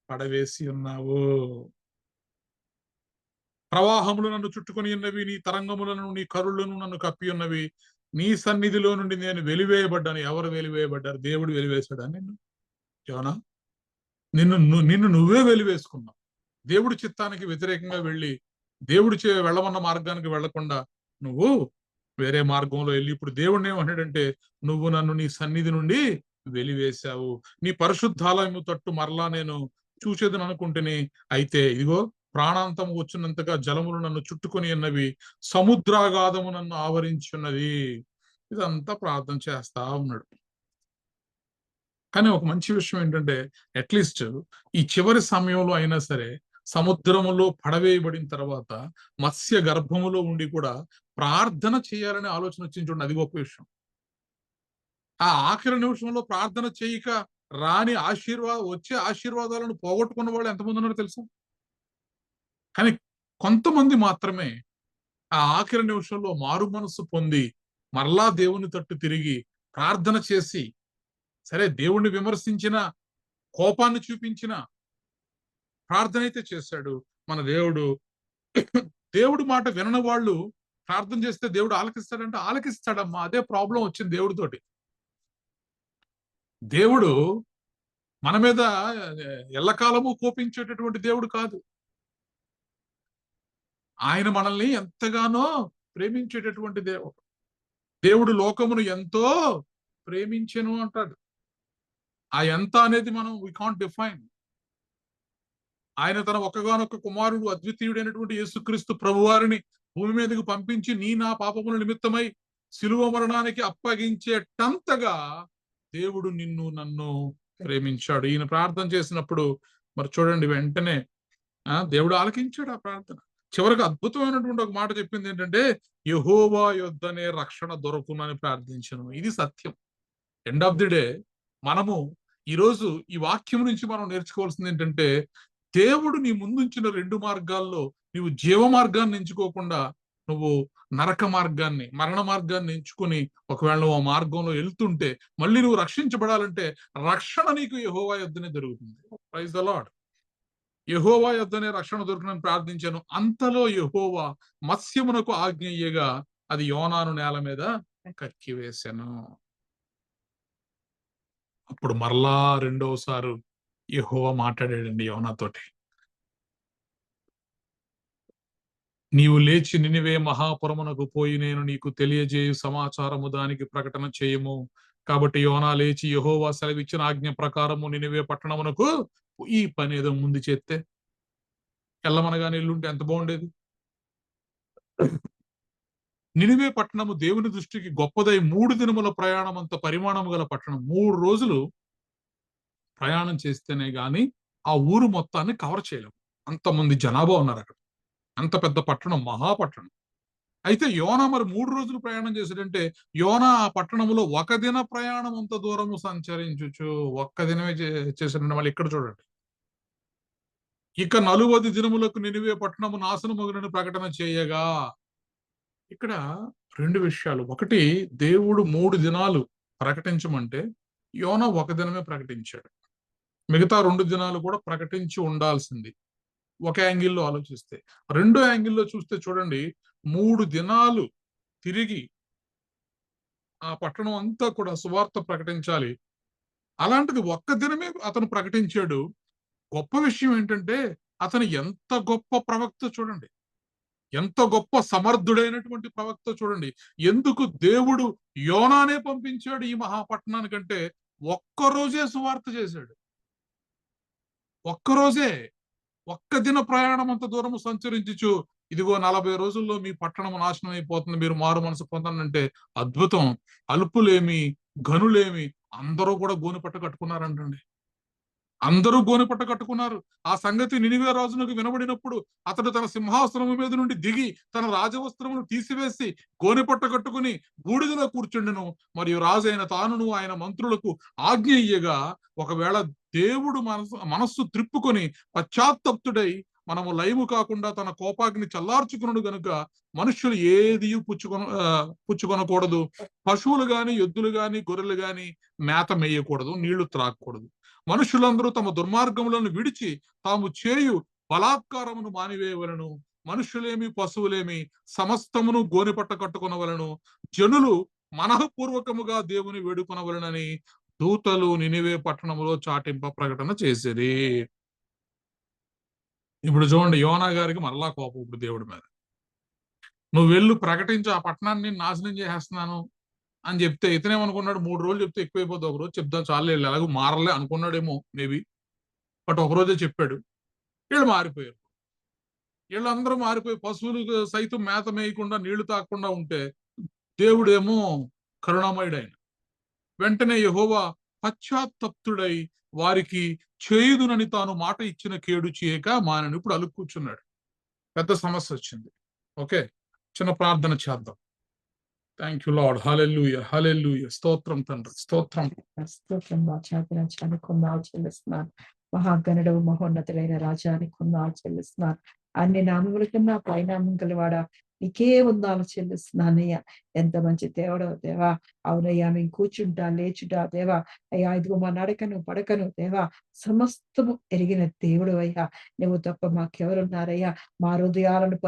పడవేసి ఉన్నావు. ప్రవాహములు నన్ను చుట్టుకొని ఉన్నవి, నీ తరంగములను, నీ కరులను నన్ను కప్పి ఉన్నవి. నీ సన్నిధిలో నుండి నేను వెలివేయబడ్డాను. ఎవరు వెలివేయబడ్డారు? దేవుడు వెలివేశాడా నిన్ను? యోనా, నిన్ను నువ్వే వెలివేసుకున్నావు. దేవుడి చిత్తానికి వ్యతిరేకంగా వెళ్ళి దేవుడు వెళ్ళమన్న మార్గానికి వెళ్లకుండా నువ్వు వేరే మార్గంలో వెళ్ళి ఇప్పుడు దేవుడిని ఏమంటాడంటే, నువ్వు నన్ను నీ సన్నిధి నుండి వెలివేశావు. నీ పరిశుద్ధాలయము తట్టు మరలా నేను చూసేదని అనుకుంటేనే, అయితే ఇదిగో ప్రాణాంతం వచ్చినంతగా జలములు నన్ను చుట్టుకొని ఉన్నవి, సముద్రాగాధము నన్ను ఆవరించి ఉన్నది. ఇదంతా ప్రార్థన చేస్తా ఉన్నాడు. కానీ ఒక మంచి విషయం ఏంటంటే, అట్లీస్ట్ ఈ చివరి సమయంలో అయినా సరే సముద్రములో పడవేయబడిన తర్వాత మత్స్య గర్భములో ఉండి కూడా ప్రార్థన చేయాలనే ఆలోచన వచ్చింది చూడండి, అది గొప్ప విషయం. ఆ ఆఖరి నిమిషంలో ప్రార్థన చేయక రాని వచ్చే ఆశీర్వాదాలను పోగొట్టుకున్న వాళ్ళు ఎంతమంది ఉన్నారో తెలుసా? కానీ కొంతమంది మాత్రమే ఆ ఆఖరి నిమిషంలో మారు మనస్సు పొంది మరలా దేవుని తట్టు తిరిగి ప్రార్థన చేసి, సరే దేవుణ్ణి విమర్శించిన, కోపాన్ని చూపించిన, ప్రార్థన అయితే చేశాడు మన దేవుడు. దేవుడు మాట వినని వాళ్ళు ప్రార్థన చేస్తే దేవుడు ఆలకిస్తాడంటే ఆలకిస్తాడమ్మా. అదే ప్రాబ్లం వచ్చింది దేవుడితోటి. దేవుడు మన మీద ఎల్లకాలము కోపించేటటువంటి దేవుడు కాదు. ఆయన మనల్ని ఎంతగానో ప్రేమించేటటువంటి దేవుడు. దేవుడు లోకమును ఎంతో ప్రేమించెను అంటాడు. ఆ ఎంత అనేది మనం వి కాంట్ డిఫైన్. ఆయన తన ఒక్కగానొక్క కుమారుడు అద్వితీయుడైనటువంటి యేసుక్రీస్తు ప్రభువారిని భూమి మీదకు పంపించి నీ నా పాపముల నిమిత్తమై శిలువ మరణానికి అప్పగించేటంతగా దేవుడు నిన్ను నన్ను ప్రేమించాడు. ఈయన ప్రార్థన చేసినప్పుడు మరి చూడండి, వెంటనే దేవుడు ఆలకించాడు ఆ ప్రార్థన. చివరికి అద్భుతమైనటువంటి ఒక మాట చెప్పింది ఏంటంటే, యెహోవా యొద్దనే రక్షణ దొరకునని ప్రార్థించను. ఇది సత్యం. ఎండ్ ఆఫ్ ది డే మనము ఈరోజు ఈ వాక్యం నుంచి మనం నేర్చుకోవాల్సింది ఏంటంటే, దేవుడు నీ ముందుంచిన 2 మార్గాల్లో నీవు జీవ మార్గాన్ని ఎంచుకోకుండా నువ్వు నరక మార్గాన్ని, మరణ మార్గాన్ని ఎంచుకొని ఒకవేళ నువ్వు ఆ మార్గంలో వెళ్తుంటే మళ్ళీ నువ్వు రక్షించబడాలంటే రక్షణ నీకు యెహోవా యొద్దనే దొరుకుతుంది. Praise the Lord. యెహోవా యొద్దనే రక్షణ దొరుకునని ప్రార్థించాను. అంతలో యెహోవా మత్స్యమునకు ఆజ్ఞ ఇయ్యగా అది యోనాను నేల మీద కక్కివేసెను. అప్పుడు మరలా రెండోసారి యెహోవా మాట్లాడాడండి యోనాతోటి. నీవు లేచి నినివే మహాపురమునకు పోయి నేను నీకు తెలియజేయు సమాచారము దానికి ప్రకటన చేయము. కాబట్టి యోనా లేచి యెహోవా సెలవిచ్చిన ఆజ్ఞ ప్రకారము నినివే పట్టణమునకు ఈ పని ఏదో ముందు చేస్తే ఎల్లమనగానే ఎల్లుంటే ఎంత బాగుండేది. నినివే పట్టణము దేవుని దృష్టికి గొప్పదై 3 దినముల ప్రయాణం అంత పరిమాణం గల పట్టణం. 3 రోజులు ప్రయాణం చేస్తేనే గాని ఆ ఊరు మొత్తాన్ని కవర్ చేయలేము. అంతమంది జనాభా ఉన్నారు అక్కడ. అంత పెద్ద పట్టణం, మహాపట్టణం. అయితే యోనా మరి 3 రోజులు ప్రయాణం చేశాడంటే యోనా ఆ పట్టణంలో ఒక దిన ప్రయాణం అంత దూరము సంచరించుచు. ఒక్క దినమే చేశాడంటే మళ్ళీ ఇక్కడ చూడండి. ఇక 40 దినములకు నినివే పట్టణము నాశనమగునని ప్రకటన చేయగా. ఇక్కడ 2 విషయాలు. ఒకటి, దేవుడు 3 దినాలు ప్రకటించమంటే యోనా ఒక దినమే ప్రకటించాడు. మిగతా 2 దినాలు కూడా ప్రకటించి ఉండాల్సింది. ఒక యాంగిల్లో ఆలోచిస్తే. రెండో యాంగిల్లో చూస్తే చూడండి, 3 దినాలు తిరిగి ఆ పట్టణం అంతా కూడా సువార్త ప్రకటించాలి. అలాంటిది ఒక్క దినమే అతను ప్రకటించాడు. గొప్ప విషయం ఏంటంటే అతను ఎంత గొప్ప ప్రవక్త చూడండి. ఎంత గొప్ప సమర్థుడైనటువంటి ప్రవక్త చూడండి. ఎందుకు దేవుడు యోనానే పంపించాడు ఈ మహాపట్టణానికంటే ఒక్కరోజే సువార్త చేశాడు. ఒక్కరోజే. ఒక్క దిన ప్రయాణం అంత దూరము సంచరించుచు ఇదిగో 40 రోజుల్లో మీ పట్టణం నాశనం అయిపోతుంది, మీరు మారు మనసు పొందండి. అద్భుతం. అల్పులేమి, ఘనులేమి అందరూ కూడా గోనెపట్ట కట్టుకున్నారంటండి. అందరూ గోనెపట్ట కట్టుకున్నారు. ఆ సంగతి నినివే రాజునకు వినబడినప్పుడు అతడు తన సింహాసనము మీద నుండి దిగి తన రాజవస్త్రమును తీసివేసి గోనెపట్ట కట్టుకుని బూడిదలో కూర్చుండెను. మరియు రాజైన తానును ఆయన మంత్రులకు ఆజ్ఞ ఇయ్యగా, ఒకవేళ దేవుడు మనస్సు త్రిప్పుకొని పశ్చాత్తప్తుడై మనము లయము కాకుండా తన కోపాగ్ని చల్లార్చుకున్నాడు గనుక మనుష్యులు ఏది పుచ్చుకొనకూడదు. పశువులు గాని, ఎద్దులు గాని, గొర్రెలు గాని మేత మేయకూడదు, నీళ్లు త్రాగకూడదు. మనుషులందరూ తమ దుర్మార్గములను విడిచి తాము చేయు బలాత్కారమును మానివేయవలను. మనుషులేమి, పశువులేమి సమస్తమును గోనెపట్ట కట్టుకొనవలను. జనులు మనఃపూర్వకముగా దేవుని వేడుకొనవలనని దూతలు నినివే పట్టణములో చాటింప ప్రకటన చేసిరి. ఇప్పుడు చూడండి, యోనా గారికి మరలా కోపం ఇప్పుడు దేవుడి మీద. నువ్వు వెళ్ళు ప్రకటించు, ఆ పట్టణాన్ని నాశనం చేసేస్తున్నాను అని చెప్తే ఇతనేమనుకున్నాడు, 3 రోజులు చెప్తే ఎక్కువైపోద్ది, ఒక రోజు చెప్దాం చాలు, ఎలాగో మారలే అనుకున్నాడేమో మేబీ. బట్ ఒక రోజే చెప్పాడు. వీళ్ళు మారిపోయారు. వీళ్ళందరూ మారిపోయి పశువులు సైతం మేత మేయకుండా నీళ్లు తాగకుండా ఉంటే దేవుడేమో కరుణామయుడైన వెంటనే యెహోవా పశ్చాత్తప్తుడై వారికి చేయుదునని తాను మాట ఇచ్చిన కేడు చేయక మానను. ఇప్పుడు అలుగు కూర్చున్నాడు. పెద్ద సమస్య వచ్చింది. ఓకే, చిన్న ప్రార్థన చేద్దాం. Thank you Lord. హల్లెలూయా, హల్లెలూయా. స్తోత్రం తండ్రి, స్తోత్రం. స్తోత్రం రాజానికి కొందాలు చెల్లిస్తున్నాను. మహాగణుడు మహోన్నతులైన రాజానికి కొందాలు చెల్లిస్తున్నాను. అన్ని నామముల కన్నా పైనామం గలవాడా నీకే వందనాలు చెల్లిస్తున్నానయ్యా. ఎంత మంచి దేవుడో దేవా. అవునయ్యా, మేము కూర్చుంటా లేచుటా దేవా అయ్యా, ఇదిగో మా నడకను పడకను దేవా సమస్తము ఎరిగిన దేవుడు అయ్యా. నువ్వు తప్ప మాకెవరున్నారయ్యా? మా హృదయాలను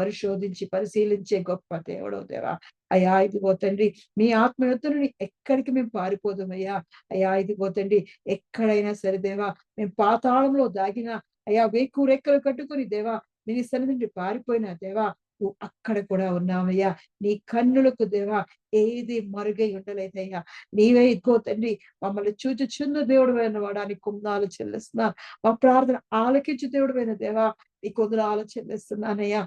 పరిశీలించే గొప్ప దేవుడు దేవా. అయ్యా ఇదిగో తండ్రి, మీ ఆత్మ యొద్ద నుండి ఎక్కడికి మేము పారిపోదామయ్యా. అయ్యా ఇదిగో తండ్రి, ఎక్కడైనా సరే దేవా మేము పాతాళంలో దాగిన అయ్యా, వేకు రెక్కలు కట్టుకుని దేవా నీ సన్నిధి నుండి పారిపోయినా దేవా నువ్వు అక్కడ కూడా ఉన్నావయ్యా. నీ కన్నులకు దేవా ఏది మరుగై ఉండలేదయ్యా. నీవే ఇదిగో తండ్రి మమ్మల్ని చూచుచున్న దేవుడు అయిన వాడానికి కొందనాలు చెల్లిస్తున్నాను. మా ప్రార్థన ఆలకించు దేవుడు అయిన దేవా నీ కొందనాలు చెల్లిస్తున్నానయ్యా.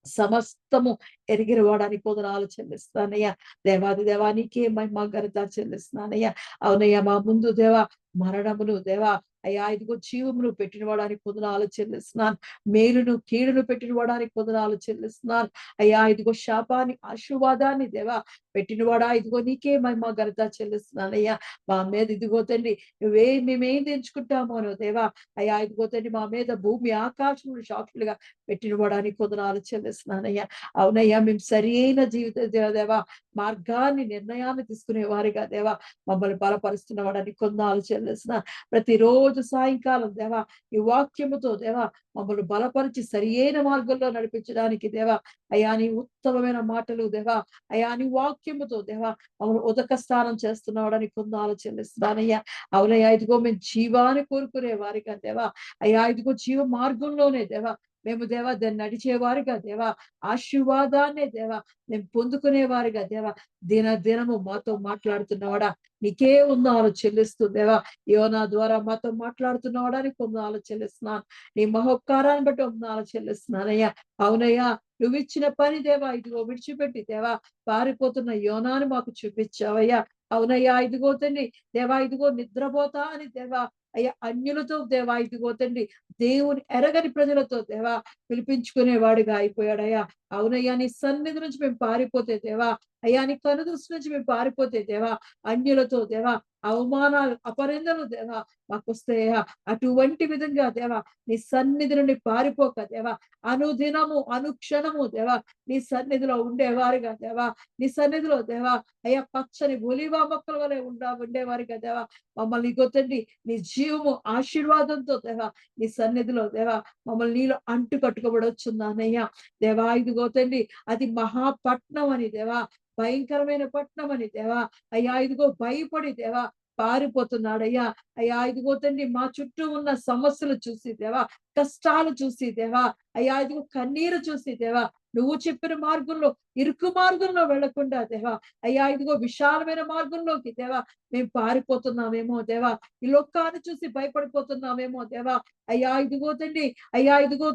సమస్తము ఎరిగిన వాడానికి కొందనాలు చెల్లిస్తానయ్యా. దేవాది దేవానికే మహిమ ఘనత చెల్లిస్తున్నానయ్యా. అవునయ్యా, మా ముందు దేవా మరణమును దేవా అయ్యా ఇదిగో జీవమును పెట్టిన వాడానికి వందనాలు చెల్లిస్తున్నాను. మేలును కీడును పెట్టిన వాడానికి వందనాలు చెల్లిస్తున్నాను. అయ్యా ఇదిగో శాపాన్ని ఆశీర్వాదాన్ని దేవా పెట్టినవాడా ఇదిగో నీకే మహిమ ఘనత చెల్లిస్తున్నానయ్యా. మా మీద ఇదిగో తండ్రి మేమేం తెంచుకుంటామోనో దేవా అయ్యా ఇదిగో తండ్రి మా మీద భూమి ఆకాశములు సాక్షులుగా పెట్టినవాడానికి వందనాలు చెల్లిస్తున్నానయ్యా. అవునయ్యా మేము సరైన జీవిత దేవా మార్గాన్ని నిర్ణయాన్ని తీసుకునే వారిగా దేవా మమ్మల్ని బలపరుస్తున్న వాడానికి వందనాలు చెల్లిస్తున్నా. ప్రతిరోజు సాయంకాలం దేవా ఈ వాక్యముతో దేవా మమ్మల్ని బలపరిచి సరియైన మార్గంలో నడిపించడానికి దేవా అయ్యా నీ ఉత్తమమైన మాటలు దేవా అయ్యా నీ వాక్యముతో దేవా మమ్మల్ని ఉదక స్నానం చేస్తున్నాడని వందనాలు చెల్లిస్తున్నానయ్యా. అవునయ్యా ఇదిగో మేము జీవాన్ని కోరుకునే వారిగా దేవా అయ్యా ఇదిగో జీవ మార్గంలోనే దేవా మేము దేవా దాన్ని నడిచేవారిగా దేవా ఆశీర్వాదాన్నే దేవా మేము పొందుకునే వారిగా దేవా దినము మాతో మాట్లాడుతున్నవాడా నీకే వందనాలు చెల్లిస్తూ దేవా యోనా ద్వారా మాతో మాట్లాడుతున్నవాడానికి వందనాలు చెల్లిస్తున్నాను. నీ మహోపకారాన్ని బట్టి వందనాలు చెల్లిస్తున్నానయ్యా. అవునయ్యా నువ్వు ఇచ్చిన పని దేవా ఇదిగో విడిచిపెట్టి దేవా పారిపోతున్న యోనాను మాకు చూపించావయ్యా. అవునయ్యా ఇదిగో తండ్రి దేవా ఇదిగో నిద్రపోతా అని దేవా అయ్యా అన్యులతో దేవా ఇదిగో తండ్రి దేవుని ఎరగని ప్రజలతో దేవా పిలిపించుకునే వాడిగా అయిపోయాడయ్యా. అవునయ్యా నీ సన్నిధి నుంచి మేము పారిపోతే దేవా అయ్యా నీ కనుదృష్టి నుంచి మేము పారిపోతే దేవా అన్యులతో దేవా అవమానాలు అపరిందలు దేవా మాకు వస్తాయా. అటువంటి విధంగా దేవా నీ సన్నిధి నుండి పారిపోక దేవా అనుదినము అనుక్షణము దేవా నీ సన్నిధిలో ఉండేవారిగా దేవా నీ సన్నిధిలో దేవా అయ్యా పచ్చని ఒలీవ మొక్కల వలె ఉండేవారిగా దేవా మమ్మల్ని గొత్తండి నీ జీవము ఆశీర్వాదంతో దేవా నీ సన్నిధిలో దేవా మమ్మల్ని నీలో అంటు కట్టుకోబడొచ్చున్నానయ్యా. దేవా ఇదిగో తండ్రి అది మహాపట్నం అని దేవా భయంకరమైన పట్నం అని దేవా అయ్యా ఇదిగో భయపడి దేవా పారిపోతున్నాడయ్యా. అయ్యా ఇదిగో తండ్రి మా చుట్టూ ఉన్న సమస్యలు చూసి దేవా కష్టాలు చూసి దేవా అయ్యా ఇదిగో కన్నీరు చూసి దేవా నువ్వు చెప్పిన మార్గంలో ఇరుకు మార్గంలో వెళ్లకుండా దేవా అయ్యా ఇదిగో విశాలమైన మార్గంలోకి దేవా మేము పారిపోతున్నామేమో దేవా ఈ లోకాన్ని చూసి భయపడిపోతున్నామేమో దేవా అయ్యా ఇదిగో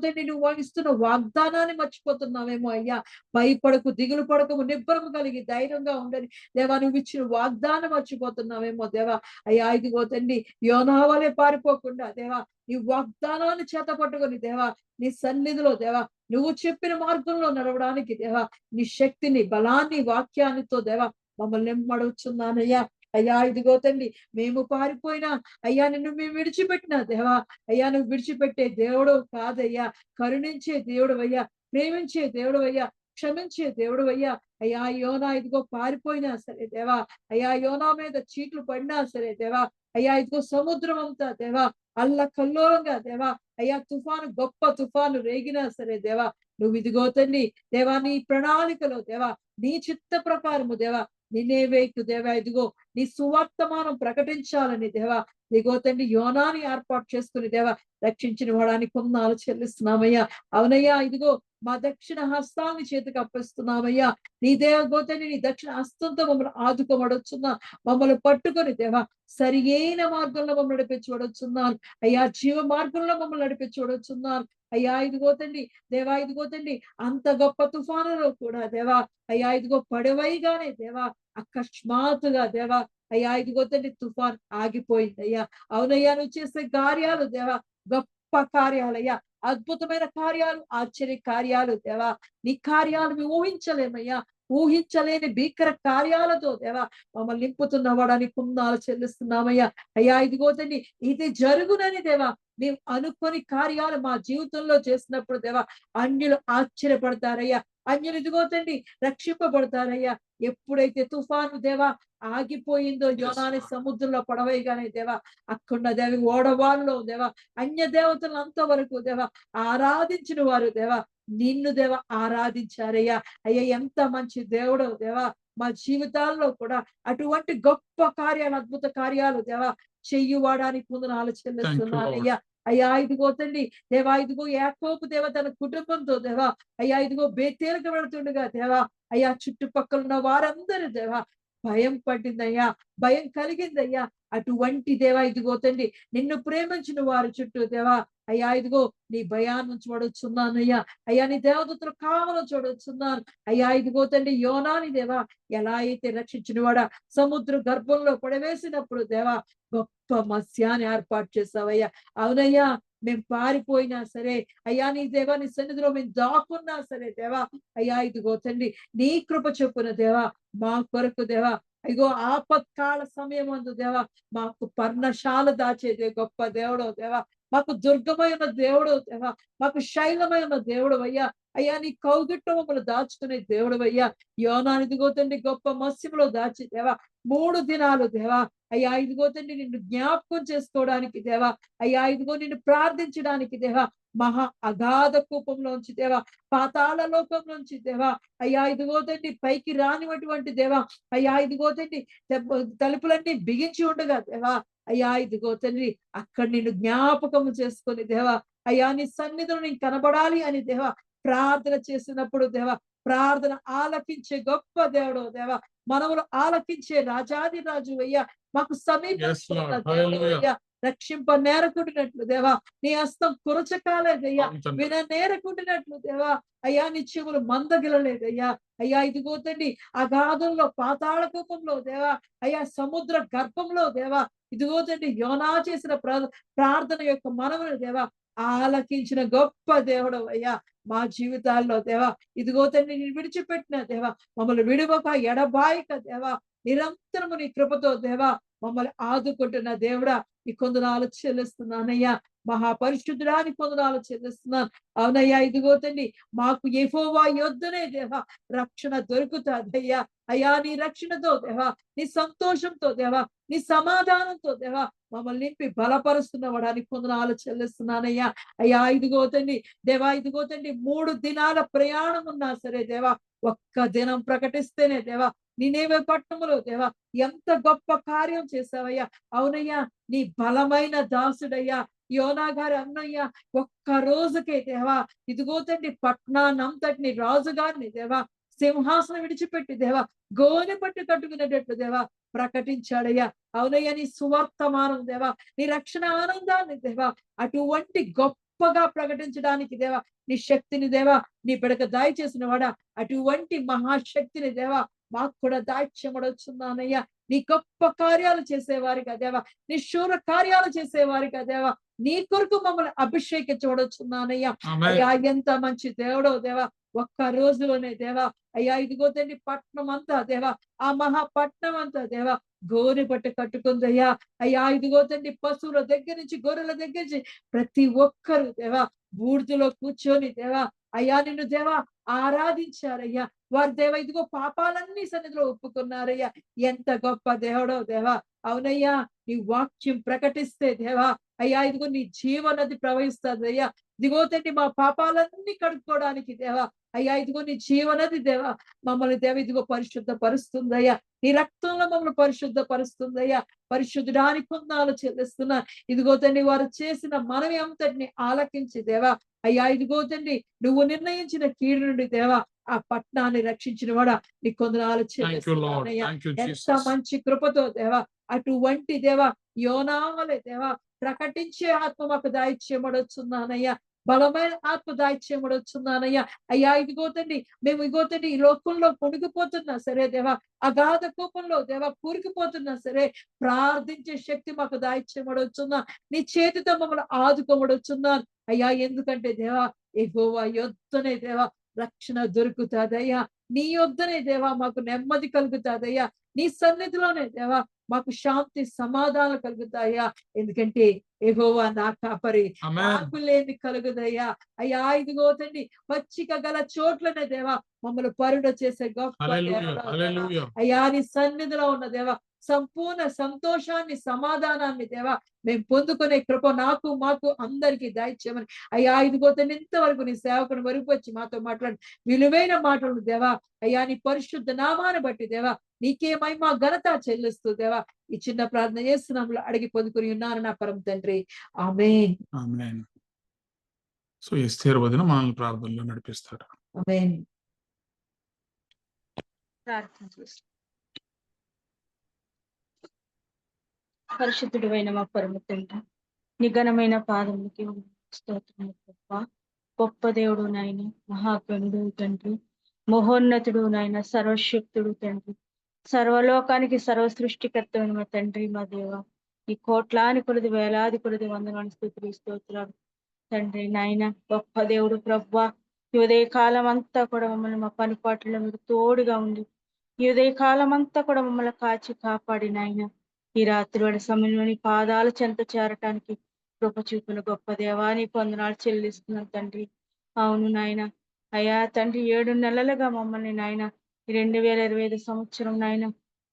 తండ్రి నువ్వు ఇస్తున్న వాగ్దానాన్ని మర్చిపోతున్నామేమో అయ్యా. భయపడకు దిగులు పడకము నిబ్బరము కలిగి ధైర్యంగా ఉండని దేవా నువ్వు ఇచ్చిన వాగ్దానం మర్చిపోతున్నామేమో దేవా అయ్యా ఇదిగో తండ్రి యోనా వలె పారిపోకుండా దేవా నీ వాగ్దానాన్ని చేత పట్టుకొని దేవా నీ సన్నిధిలో దేవా నువ్వు చెప్పిన మార్గంలో నడవడానికి దేవా నీ శక్తిని బలాన్ని వాక్యానితో దేవా మమ్మల్ని నింపడుచున్నానయ్యా. అయ్యా ఇదిగో తండ్రి మేము పారిపోయినా అయ్యా నిన్ను మేము విడిచిపెట్టినా దేవా అయ్యా నువ్వు విడిచిపెట్టే దేవుడు కాదయ్యా. కరుణించే దేవుడు అయ్యా ప్రేమించే దేవుడు అయ్యా క్షమించే దేవుడు అయ్యా. అయ్యా యోనా ఇదిగో పారిపోయినా సరే దేవా అయ్యా యోనా మీద చీట్లు పడినా సరే దేవా అయ్యా ఇదిగో సముద్రం అంతా దేవా అల్ల కల్లోలంగా దేవా అయ్యా గొప్ప తుఫాను రేగినా సరే దేవా నువ్వు ఇదిగో తండ్రి దేవా నీ ప్రణాళికలో దేవా నీ చిత్త ప్రకారము దేవా నినేవేకు దేవా ఇదిగో నీ సువర్తమానం ప్రకటించాలని దేవా ఇదిగో తండ్రి యోనాని ఏర్పాటు చేసుకుని దేవా రక్షించిన వాడానికి వందనాలు చెల్లిస్తున్నామయ్యా. అవునయ్యా ఇదిగో మా దక్షిణ హస్తాన్ని చేతికి అప్పిస్తున్నామయ్యా. నీ దేవగోతని నీ దక్షిణ హస్తంతో మమ్మల్ని ఆదుకోబడొచ్చున్నా మమ్మల్ని పట్టుకొని దేవా సరి అయిన మార్గంలో మమ్మల్ని నడిపించబడొచ్చున్నాను అయ్యా. జీవ మార్గంలో మమ్మల్ని నడిపించబడొచ్చున్నాను అయ్యా. ఇదిగో తండ్రి దేవా ఇదిగో తండ్రి అంత గొప్ప తుఫానులో కూడా దేవా అయ్యా ఇదిగో పడవైగానే దేవా అకస్మాత్తుగా దేవా అయ్యా ఇదిగో తండ్రి తుఫాన్ ఆగిపోయింది అయ్యా. అవునయ్యా నువ్వు చేసే కార్యాలు దేవా గొప్ప కార్యాలయ్యా అద్భుతమైన కార్యాలు ఆశ్చర్య కార్యాలు దేవా నీ కార్యాలు మేము ఊహించలేమయ్యా. ఊహించలేని భీకర కార్యాలతో దేవా మమ్మల్ని నింపుతున్న వాడానికి వందనాలు చెల్లిస్తున్నామయ్యా. అయ్యా ఇదిగో తండ్రి ఇది జరుగునని దేవా మేము అనుకోని కార్యాలు మా జీవితంలో చేసినప్పుడు దేవా అన్యులు ఆశ్చర్యపడతారయ్యా. అన్యులు ఇదిగో తండ్రి రక్షింపబడతారయ్యా. ఎప్పుడైతే తుఫాను దేవా ఆగిపోయిందో యోనాని సముద్రంలో పడవేయగానే దేవా అక్కడ దేవి ఓడవాళ్ళలో దేవా అన్య దేవతలు అంతవరకు దేవా ఆరాధించిన వారు దేవా నిన్ను దేవా ఆరాధించారయ్యా. అయ్యా ఎంత మంచి దేవుడు దేవా మా జీవితాల్లో కూడా అటువంటి గొప్ప కార్యాలు అద్భుత కార్యాలు దేవా చెయ్యువాడానికి వందనాలు చెల్లిస్తున్నానయ్యా. అయ్యా ఇదిగో తండ్రి దేవా ఇదిగో యాకోబు దేవా తన కుటుంబంతో దేవా అయ్యా ఇదిగో బేతేలుకు వెళుతుండగా దేవా అయ్యా చుట్టుపక్కల ఉన్న వారందరూ దేవా భయం పట్టిందయ్యా, భయం కలిగిందయ్యా. అటువంటి దేవా ఇదిగో తండ్రి నిన్ను ప్రేమించిన వారి చుట్టూ దేవా అయ్యా ఇదిగో నీ భయాన్ని చూడొచ్చున్నానయ్యా. అయ్యా నీ దేవదూతలు కావాలని చూడొచ్చున్నాను అయ్యా. ఇదిగో తండ్రి యోనాని దేవా ఎలా అయితే రక్షించిన వాడా సముద్ర గర్భంలో పడవేసినప్పుడు దేవా గొప్ప మత్స్యాన్ని ఏర్పాటు చేసావయ్యా. అవునయ్యా, మేము పారిపోయినా సరే అయ్యా నీ దేవా నీ సన్నిధిలో మేము దాక్కున్నా సరే దేవా అయ్యా ఇదిగో తండ్రి నీ కృప చొప్పున దేవా మా కొరకు దేవా ఇగో ఆపత్కాల సమయం అందు దేవా మాకు పర్ణశాల దాచేదే గొప్ప దేవుడు దేవా, మాకు దుర్గమై ఉన్న దేవుడు దేవా, మాకు శైలమై ఉన్న దేవుడు అయ్యా. అయ్యా నీ కౌగిట్ట మమ్మల్ని దాచుకునే దేవుడు అయ్యా. యోనాని ఇదిగో తండ్రి గొప్ప మత్స్యంలో దాచి దేవా 3 దినాలు దేవా అయ్యా ఇదిగో తండ్రి నిన్ను జ్ఞాపకం చేసుకోవడానికి దేవా అయ్యా ఇదిగో నిన్ను ప్రార్థించడానికి దేవా మహా అగాధ కూపంలోంచి దేవా పాతాళ లోకంలోంచి దేవా అయ్యా ఇదిగో తండ్రి పైకి రానివటువంటి దేవా అయ్యా ఇదిగో తండ్రి తలుపులన్నీ బిగించి ఉండగా దేవా అయ్యా ఇదిగో తండ్రి అక్కడ నిన్ను జ్ఞాపకము చేసుకొని దేవా అయ్యా నీ సన్నిధిలో నేను కనబడాలి అని దేవా ప్రార్థన చేసినప్పుడు దేవా ప్రార్థన ఆలకించే గొప్ప దేవుడు దేవా, మనములు ఆలకించే రాజాది రాజు అయ్యా, మాకు సమీపంగా దేవుడు అయ్యా. రక్షింప నేరకుండినట్లు దేవా నీ హస్తం కురచకాలేదయ్యా, విన నేరకుండినట్లు దేవా అయ్యా నీ చెవులు మందగిలలేదయ్యా. అయ్యా ఇదిగో తండ్రి అగాధంలో పాతాళ కూపంలో దేవా అయ్యా సముద్ర గర్భంలో దేవా ఇదిగో తండ్రి యోనా చేసిన ప్రార్థన యొక్క మనవులు దేవా ఆలకించిన గొప్ప దేవుడు అయ్యా. మా జీవితాల్లో దేవా ఇదిగో తండ్రి నేను విడిచిపెట్టిన దేవా మమ్మల్ని విడువక ఎడబాయక దేవా నిరంతరము నీ కృపతో దేవా మమ్మల్ని ఆదుకుంటున్న దేవుడా నీ కొందనాలు చెల్లిస్తున్నానయ్యా. మహాపరిశుద్ధుడా నీ కొందనాలు చెల్లిస్తున్నాను. అవునయ్యా ఇదిగో తండ్రి మాకు యెహోవా యొద్దనే దేవా రక్షణ దొరుకుతాదయ్యా. అయ్యా నీ రక్షణతో దేవా నీ సంతోషంతో దేవా నీ సమాధానంతో దేవా మమ్మల్ని నింపి బలపరుస్తున్నవాడానికి కొందనాలు చెల్లిస్తున్నానయ్యా. అయ్యా ఇదిగో తండ్రి దేవా ఇదిగో తండ్రి 3 దినాల ప్రయాణం ఉన్నా సరే దేవా ఒక్క దినం ప్రకటిస్తేనే దేవా నినేవే పట్టణములో దేవా ఎంత గొప్ప కార్యం చేసావయ్యా. అవునయ్యా నీ బలమైన దాసుడయ్యా యోనా గారి అన్నయ్య ఒక్క రోజుకే దేవా ఇదిగో తండ్రి పట్టణాన్నంతటిని రాజుగారిని దేవా సింహాసనం విడిచిపెట్టి దేవా గోనె పట్టు కట్టుకునేటట్లు దేవా ప్రకటించాడయ్యా. అవునయ్యా నీ సువర్తమానం దేవా నీ రక్షణ ఆనందాన్ని దేవా అటువంటి గొప్పగా ప్రకటించడానికి దేవా నీ శక్తిని దేవా నీ బిడక దాయి చేసిన వాడా అటువంటి మహాశక్తిని దేవా మాకు కూడా దాయిత్యమడొచ్చున్నానయ్యా. నీ గొప్ప కార్యాలు చేసేవారిగా దేవా నీ శూర కార్యాలు చేసేవారిగా దేవా నీ కొరకు మమ్మల్ని అభిషేకించబడొచ్చున్నానయ్యా. అయ్యా ఎంత మంచి దేవుడో దేవా ఒక్క రోజులోనే దేవా అయ్యా ఇదిగో తండ్రి పట్నం అంతా దేవా ఆ మహాపట్నం అంతా దేవా గోనె పట్టు కట్టుకుందయ్యా. అయ్యా ఇదిగో తండ్రి పశువుల దగ్గర నుంచి గొర్రెల దగ్గర నుంచి ప్రతి ఒక్కరు దేవా బూడిదలో కూర్చొని దేవా అయ్యా నిన్ను దేవా ఆరాధించారయ్యా. వారు దేవా ఇదిగో పాపాలన్నీ సన్నిధిలో ఒప్పుకున్నారయ్యా. ఎంత గొప్ప దేవుడో దేవా. అవునయ్యా నీ వాక్యం ప్రకటిస్తే దేవా అయ్యా ఇదిగో నీ జీవనది ప్రవహిస్తుంది అయ్యా. ఇదిగో తండ్రి మా పాపాలన్నీ కడుక్కోవడానికి దేవా అయ్యా ఇదిగో నీ జీవనది దేవా మమ్మల్ని దేవ ఇదిగో పరిశుద్ధ పరుస్తుందయ్యా. నీ రక్తంలో మమ్మల్ని పరిశుద్ధ పరుస్తుందయ్యా. పరిశుద్ధడానికి కొందాలు చెల్లిస్తున్నా. ఇదిగో తండ్రి వారు చేసిన మనవి అంతటిని ఆలకించి దేవా అయ్యా ఇదిగో తండ్రి నువ్వు నిర్ణయించిన కీడు నుండి దేవా ఆ పట్టణాన్ని రక్షించిన వాడా నీ కొందనాలు చెల్లిస్తున్నానయ్యా. ఎంత మంచి కృపతో దేవా అటువంటి దేవా యోనావలే దేవా ప్రకటించే ఆత్మ మాకు దాయిచ్చేయబడొచ్చున్నానయ్యా. బలమైన ఆత్మ దాయిచ్చేయబడొచ్చున్నానయ్యా. అయ్యా ఇదిగో తండ్రి మేము ఇదిగో తండ్రి ఈ లోకంలో పొడిగిపోతున్నా సరే దేవా అగాధ కోపంలో దేవా కూరికిపోతున్నా సరే ప్రార్థించే శక్తి మాకు దాయిచ్చేయబడొచ్చున్నా. నీ చేతితో మమ్మల్ని ఆదుకోబడొచ్చున్నాను అయ్యా. ఎందుకంటే దేవా యెహోవా యొద్దనే దేవా రక్షణ దొరుకుతాదయ్యా. నీ యొద్దనే దేవా మాకు నెమ్మది కలుగుతాదయ్యా. నీ సన్నిధిలోనే దేవా మాకు శాంతి సమాధానం కలుగుతాయా. ఎందుకంటే యెహోవా నా కాపరి నాకు లేని కలుగుదయ్యా. అయ్యా ఇదిగో తండ్రి పచ్చిక గల చోట్లనే దేవా మమ్మల్ని పరుడ చేసే గొప్ప దేవుడా అయ్యా. నీ సన్నిధిలో ఉన్న దేవా సంపూర్ణ సంతోషాన్ని సమాధానాన్ని దేవా మేము పొందుకునే కృప నాకు మాకు అందరికీ దయచేయమని అయ్యా. ఇదిగో తండ్రి ఇంతవరకు నీ సేవకుని వరకు వచ్చి మాతో మాట్లాడి విలువైన మాటలు దేవా అయ్యా నీ పరిశుద్ధ నామాన్ని బట్టి దేవా నీకే మహిమ ఘనత చెల్లిస్తూ దేవా ఈ చిన్న ప్రార్థన చేస్తున్నాములు అడిగి పొందుకుని ఉన్నాను నా పరమ తండ్రి. ఆమేన్. ఆమేన్. సో ఎస్తేరు వదిన మనల్ని ప్రార్థనలో నడిపిస్తాడు. ఆమేన్. ప్రార్థన చేస్తాం. పరిశుద్ధుడైన మా పరమ తండ్రి, నీ ఘనమైన పాదములకి స్తోత్రములు గొప్ప గొప్ప దేవుడు నాయన, మహాగణుడు తండ్రి, మహోన్నతుడు నాయన, సర్వశక్తుడు తండ్రి, సర్వలోకానికి సర్వ సృష్టికర్తమైన మా తండ్రి, మా దేవ, ఈ కోట్లాది కొలది వేలాది కొలది వందనాలు స్తుతులు స్తోత్రాలు తండ్రి నాయన. గొప్ప దేవుడు ప్రభువా, ఈ ఉదయ కాలం అంతా కూడా మమ్మల్ని మా పని పాటల్లో మీరు తోడుగా ఉండి, ఈ ఉదయ కాలం అంతా కూడా మమ్మల్ని కాచి కాపాడి నాయన, ఈ రాత్రి వేళ సమయంలో నీ పాదాల చెంత చేరటానికి కృప చూపిన గొప్ప దేవాని వందనాలు చెల్లిస్తున్నాను తండ్రి. అవును నాయన. అయ్యా తండ్రి, 7 నెలలుగా మమ్మల్ని నాయన, ఈ 2025 సంవత్సరం నాయన,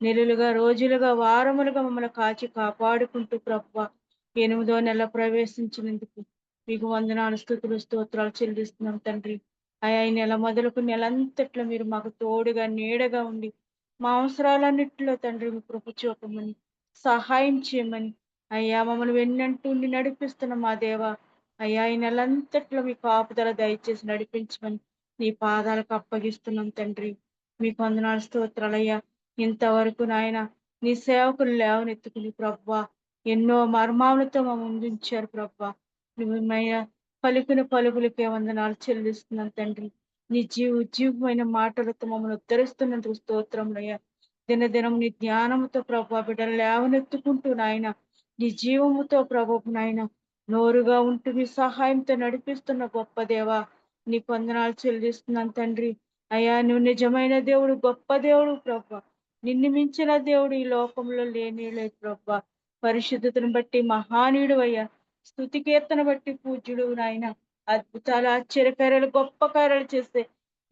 నెలలుగా, రోజులుగా, వారములుగా మమ్మల్ని కాచి కాపాడుకుంటూ ప్రభువా, 8వ నెల ప్రవేశించినందుకు మీకు వందనాలు స్తుతులు స్తోత్రాలు చెల్లిస్తున్నాం తండ్రి. అయా ఈ నెల మొదలుకు నెలంతట్లో మీరు మాకు తోడుగా నీడగా ఉండి మా అవసరాలన్నింటిలో తండ్రి మీ కృప చూపమని, సహాయం చేయమని, అయ్యా మమ్మల్ని వెన్నంటుండి నడిపిస్తున్న మా దేవ, అయ్యా ఈ నెలంతట్లో మీ కాపుదల దయచేసి నడిపించమని నీ పాదాలకు అప్పగిస్తున్నాం తండ్రి. మీకు వందనాలు స్తోత్రాలయ్యా. ఇంతవరకు నాయన నీ సేవకులు లేవనెత్తుకుని ప్రవ్వా, ఎన్నో మర్మాలతో మా ముందుంచారు ప్రవ్వా. నువ్వు పలికిన పలుకులకే వందనాలు చెల్లిస్తున్నాను తండ్రి. నీ ఉజ్జీవమైన మాటలతో మమ్మల్ని ఉద్ధరిస్తున్నందుకు స్తోత్రములయ్యా. దినదినం నీ జ్ఞానముతో ప్రభా బిడ్డలు లేవనెత్తుకుంటూ నాయన, నీ జీవముతో ప్రభు నాయన నోరుగా ఉంటూ మీ సహాయంతో నడిపిస్తున్న గొప్ప దేవా, నీకు వందనాలు చెల్లిస్తున్నాను తండ్రి. అయ్యా నువ్వు నిజమైన దేవుడు, గొప్ప దేవుడు ప్రభా. నిన్ను మించిన దేవుడు ఈ లోకంలో లేనే లేదు ప్రభా. పరిశుద్ధతను బట్టి మహానీయుడు అయ్యా, స్తుతి కీర్తన బట్టి పూజ్యుడు నాయన, అద్భుతాలు, ఆశ్చర్యకార్యాలు, గొప్ప కార్యాలు చేస్తే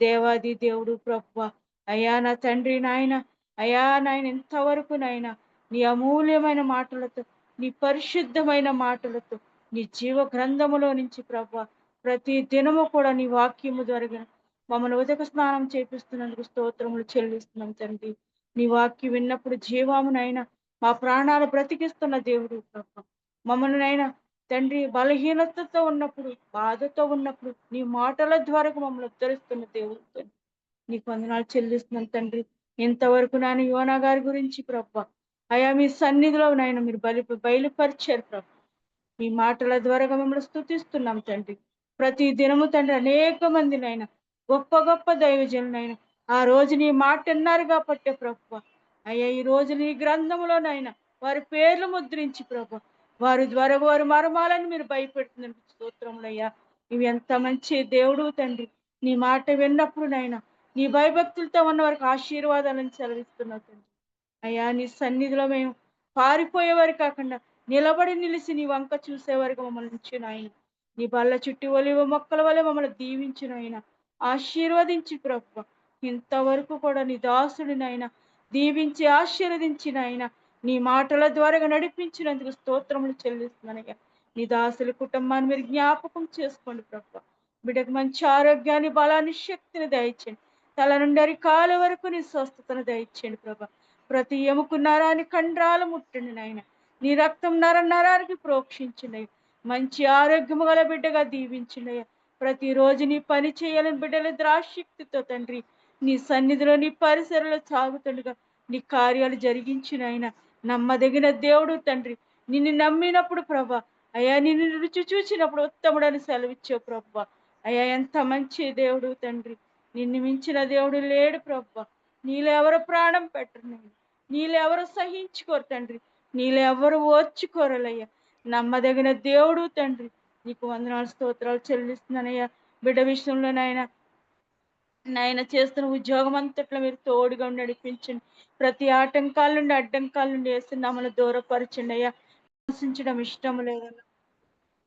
దేవాది దేవుడు ప్రభా. అయ్యా నా తండ్రి నాయన, అయ్యా నాయన, ఇంతవరకు నాయన నీ అమూల్యమైన మాటలతో, నీ పరిశుద్ధమైన మాటలతో, నీ జీవ గ్రంథములో నుంచి ప్రభా ప్రతి దినము కూడా నీ వాక్యము ద్వారా మమ్మల్ని ఉదక స్నానం చేపిస్తున్నందుకు స్తోత్రములు చెల్లిస్తున్నాం తండ్రి. నీ వాక్యం విన్నప్పుడు జీవామునైనా మా ప్రాణాలు బ్రతికిస్తున్న దేవుడు ప్రభా. మమ్మల్ని నైనా తండ్రి బలహీనతతో ఉన్నప్పుడు, బాధతో ఉన్నప్పుడు నీ మాటల ద్వారా మమ్మల్ని ఉద్ధరిస్తున్న దేవుడు తండ్రి. నీకు వందనాలు చెల్లిస్తున్నాను తండ్రి. ఇంతవరకు నాయన యోనా గారి గురించి ప్రభా, అయా మీ సన్నిధిలో నాయన మీరు బయలుపరిచారు ప్రభా. మీ మాటల ద్వారా మిమ్మల్ని స్తుతిస్తున్నాం తండ్రి. ప్రతి దినము తండ్రి అనేక మంది నాయన, గొప్ప గొప్ప దైవజనులైనా ఆ రోజు నీ మాట విన్నారు కాబట్టి ప్రభా, అయ్యా ఈ రోజు నీ గ్రంథంలోనైనా వారి పేర్లు ముద్రించి ప్రభా, వారి ద్వారా వారి మర్మాలను మీరు భయపెడుతున్న స్తోత్రములయ్యా. ఇవి ఎంత మంచి దేవుడు తండ్రి. నీ మాట విన్నప్పుడు నైనా నీ భయభక్తులతో ఉన్న వారికి ఆశీర్వాదాలను సెలవిస్తున్నావు తండ్రి. అయ్యా నీ సన్నిధిలో మేము పారిపోయేవారు కాకుండా నిలబడి నిలిచి నీ వంక చూసేవారికి మమ్మల్ని ఉంచిన ఆయన, నీ బల్ల చుట్టూ ఒలివ మొక్కల వల్ల మమ్మల్ని దీవించిన ఆయన, ఆశీర్వదించి ప్రభు. ఇంతవరకు కూడా నీ దాసుడినైనా దీవించి ఆశీర్వదించిన ఆయన, నీ మాటల ద్వారా నడిపించినందుకు స్తోత్రములు చెల్లిస్తున్నానయ్యా. నీ దాసుల కుటుంబాన్ని మీరు జ్ఞాపకం చేసుకోండి ప్రభు. బిడ్డకు మంచి ఆరోగ్యాన్ని, బలాన్ని, శక్తిని దయచేయండి. తల నుండి అరికాల వరకు నీ స్వస్థతను దయచేయండి ప్రభా. ప్రతి ఎముకు నరాన్ని, కండరాలు ముట్టండి నాయన. నీ రక్తం నరానికి ప్రోక్షించండి. మంచి ఆరోగ్యము గల బిడ్డగా దీవించండి. ప్రతిరోజు నీ పని చేయాలని బిడ్డల ద్రాశక్తితో తండ్రి నీ సన్నిధిలో, నీ పరిసరలో సాగుతుండగా నీ కార్యాలు జరిగించిన ఆయన నమ్మదగిన దేవుడు తండ్రి. నిన్ను నమ్మినప్పుడు ప్రభా, అయ్యా నిన్ను రుచి చూచినప్పుడు ఉత్తముడని సెలవిచ్చావు ప్రభా. అయ్యా ఎంత మంచి దేవుడు తండ్రి. నిన్ను మించిన దేవుడు లేడు ప్రభా. నీలో ఎవరు ప్రాణం పెట్టరు, నీలో ఎవరు సహించుకోరు తండ్రి, నీలో ఎవరు ఓర్చుకోరలయ్యా. నమ్మదగిన దేవుడు తండ్రి. నీకు వందనాలు స్తోత్రాలు చెల్లిస్తున్నానయ్యా. బిడ్డ విషయంలో నాయన చేస్తున్న ఉద్యోగం అంతట్లో మీరు తోడుగా నడిపించండి. ప్రతి ఆటంకాల నుండి, అడ్డంకాల నుండి వేస్తున్నామని దూరపరచండి అయ్యా. ఆశించడం ఇష్టం లేదన్నా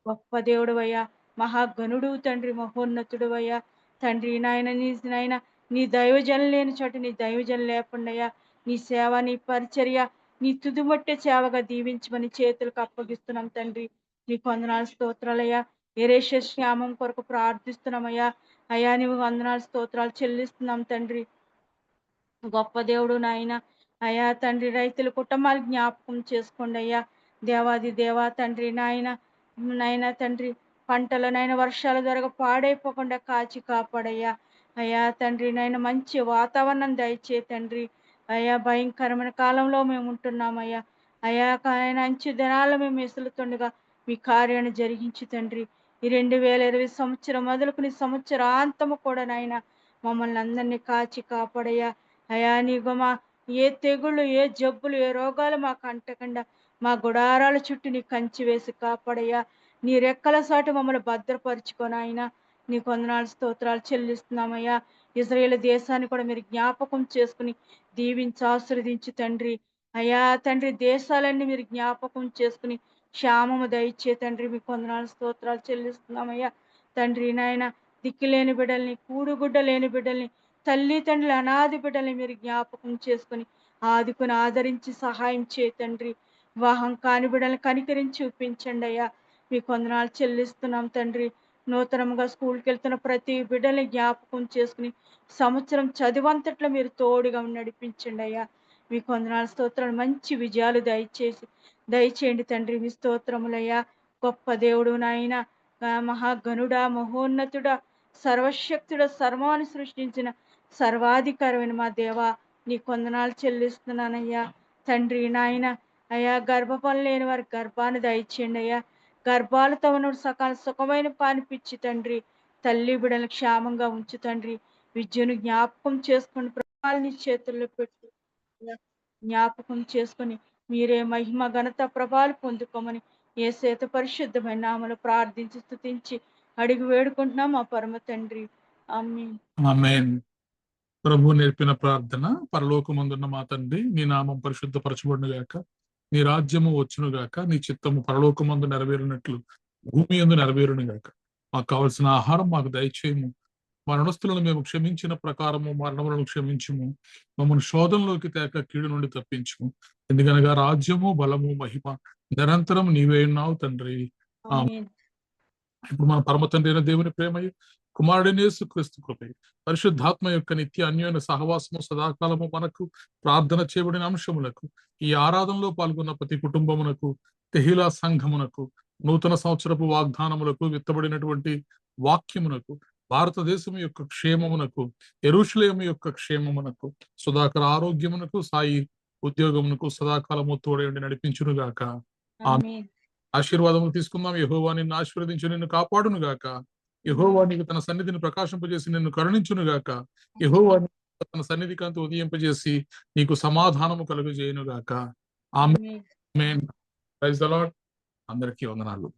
గొప్ప దేవుడు అయ్యా, మహాగణుడు తండ్రి, మహోన్నతుడు అయ్యా తండ్రి. నాయన నీ దైవజనం లేని చోట నీ దైవజనం లేకుండా అయ్యా, నీ సేవ, నీ పరిచర్య, నీ తుదిమొట్టే సేవగా దీవించమని చేతులకు అప్పగిస్తున్నాం తండ్రి. నీకు వందనాలు స్తోత్రాలయ్యా. ఎరేష శ్యామం కొరకు ప్రార్థిస్తున్నామయ్యా. అయ్యా నీవు వందనాలు స్తోత్రాలు చెల్లిస్తున్నాం తండ్రి. గొప్ప దేవుడు నాయన. అయ్యా తండ్రి, రైతుల కుటుంబాలు జ్ఞాపకం చేసుకోండి అయ్యా. దేవాది దేవా తండ్రి నాయన తండ్రి, పంటలనైనా వర్షాల ద్వారా పాడైపోకుండా కాచి కాపాడయ్యా. అయ్యా తండ్రి మంచి వాతావరణం దయచే తండ్రి. అయ్యా భయంకరమైన కాలంలో మేము ఉంటున్నామయ్యా. అయా ఆయన అంచు దినాల్లో మేము మెసులుతుండగా మీ కార్యాన్ని జరిగించి తండ్రి. ఈ 2020 సంవత్సరం మొదలుకొని సంవత్సరాంతము కూడా నాయన మమ్మల్ని అందరినీ కాచి కాపాడయ్యా. అయా నీకు మా ఏ తెగుళ్ళు, ఏ జబ్బులు, ఏ రోగాలు మాకు అంటకుండా మా గుడారాల చుట్టూ నీ కంచి వేసి కాపాడయ్యా. నీ రెక్కల సాటు మమ్మల్ని భద్రపరుచుకోనాయన. నీకు వందనాలు స్తోత్రాలు చెల్లిస్తున్నామయ్యా. ఇజ్రాయేల్ దేశాన్ని కూడా మీరు జ్ఞాపకం చేసుకుని దీవించి ఆశీర్వదించి తండ్రి. అయ్యా తండ్రి, దేశాలన్నీ మీరు జ్ఞాపకం చేసుకుని క్షేమము దయచే తండ్రి. మీకు వందనాలు స్తోత్రాలు చెల్లిస్తున్నామయ్యా. తండ్రి నాయన, దిక్కులేని బిడ్డల్ని, కూడుగుడ్డ లేని బిడ్డల్ని, తల్లి తండ్రులు అనాది బిడ్డల్ని మీరు జ్ఞాపకం చేసుకుని ఆదుకుని ఆదరించి సహాయం చే తండ్రి. వివాహం కాని బిడ్డల్ని కనికరించి చూపించండి అయ్యా. మీకు వందనాలు చెల్లిస్తున్నాం తండ్రి. నూతనంగా స్కూల్కి వెళ్తున్న ప్రతి బిడ్డల్ని జ్ఞాపకం చేసుకుని సంవత్సరం చదివంతట్లో మీరు తోడుగా నడిపించండి అయ్యా. మీకు వందనాలు స్తోత్రాలు, మంచి విజయాలు దయచేయండి తండ్రి. మీ స్తోత్రములయ్యా. గొప్ప దేవుడు నాయన, మహాగణుడా, మహోన్నతుడా, సర్వశక్తుడ, సర్వాన్ని సృష్టించిన సర్వాధికారమైన మా దేవ, నీ వందనాలు చెల్లిస్తున్నానయ్యా. తండ్రి నాయన, అయ్యా గర్భఫలం లేని వారి గర్భాన్ని దయచేయండి అయ్యా. గర్భాలతో ఉన్న సకాల సుఖమైన పానిపిచ్చి తండ్రి. తల్లి బిడ్డలు క్షేమంగా ఉంచు తండ్రి. విద్యను జ్ఞాపకం చేసుకుని ప్రభావాన్ని చేతుల్లో పెట్టి జ్ఞాపకం చేసుకుని మీరే మహిమ ఘనత ప్రభావాలు పొందుకోమని యేసు పరిశుద్ధమైన నామములో ప్రార్థించి స్తుతించి అడిగి వేడుకుంటున్నాం మా పరమ తండ్రి. ఆమేన్. ఆమేన్. ప్రభు నేర్పిన ప్రార్థన. పరలోకమందున్న మా తండ్రి, నీ నామం పరిశుద్ధపరచబడును గాక, నీ రాజ్యము వచ్చును గాక, నీ చిత్తము పరలోకమందు నెరవేరినట్లు భూమి యందు నెరవేరును గాక. మాకు కావలసిన ఆహారం మాకు దయచేయము. మా రుణస్థులను మేము క్షమించిన ప్రకారము మరణములను క్షమించుము. మమ్మల్ని శోధనలోకి తేక కీడు నుండి తప్పించుము. ఎందుకనగా రాజ్యము, బలము, మహిమ నిరంతరం నీవే ఉన్నావు తండ్రి. ఆమేన్. ఇప్పుడు మన పరమ తండ్రి అయిన దేవుని ప్రేమయు, కుమారుడైన యేసుక్రీస్తు కృపయు, పరిశుద్ధాత్మ యొక్క నిత్య అన్యోన్య సహవాసము సదాకాలము మనకు, ప్రార్థన చేయబడిన అంశములకు, ఈ ఆరాధనలో పాల్గొన్న ప్రతి కుటుంబమునకు, తెహిలా సంఘమునకు, నూతన సంవత్సరపు వాగ్దానములకు, విత్తబడినటువంటి వాక్యమునకు, భారతదేశం యొక్క క్షేమమునకు, యెరూషలేము యొక్క క్షేమమునకు, సుధాకర ఆరోగ్యమునకు, సాయి ఉద్యోగమునకు సదాకాలము తోడేండి నడిపించునుగాక. ఆమేన్. ఆశీర్వాదములు తీసుకుందాం. యెహోవా నిన్ను ఆశీర్వదించి నిన్ను కాపాడును గాక. యెహోవా నీకు తన సన్నిధిని ప్రకాశింపజేసి నిన్ను కరుణించును గాక. యెహోవా నీకు తన సన్నిధి కాంతి ఉదయింపజేసి నీకు సమాధానము కలుగజేయును గాక. ఆమేన్. ఆమేన్. ఆమేన్. Praise the Lord. అందరికీ వందనాలు.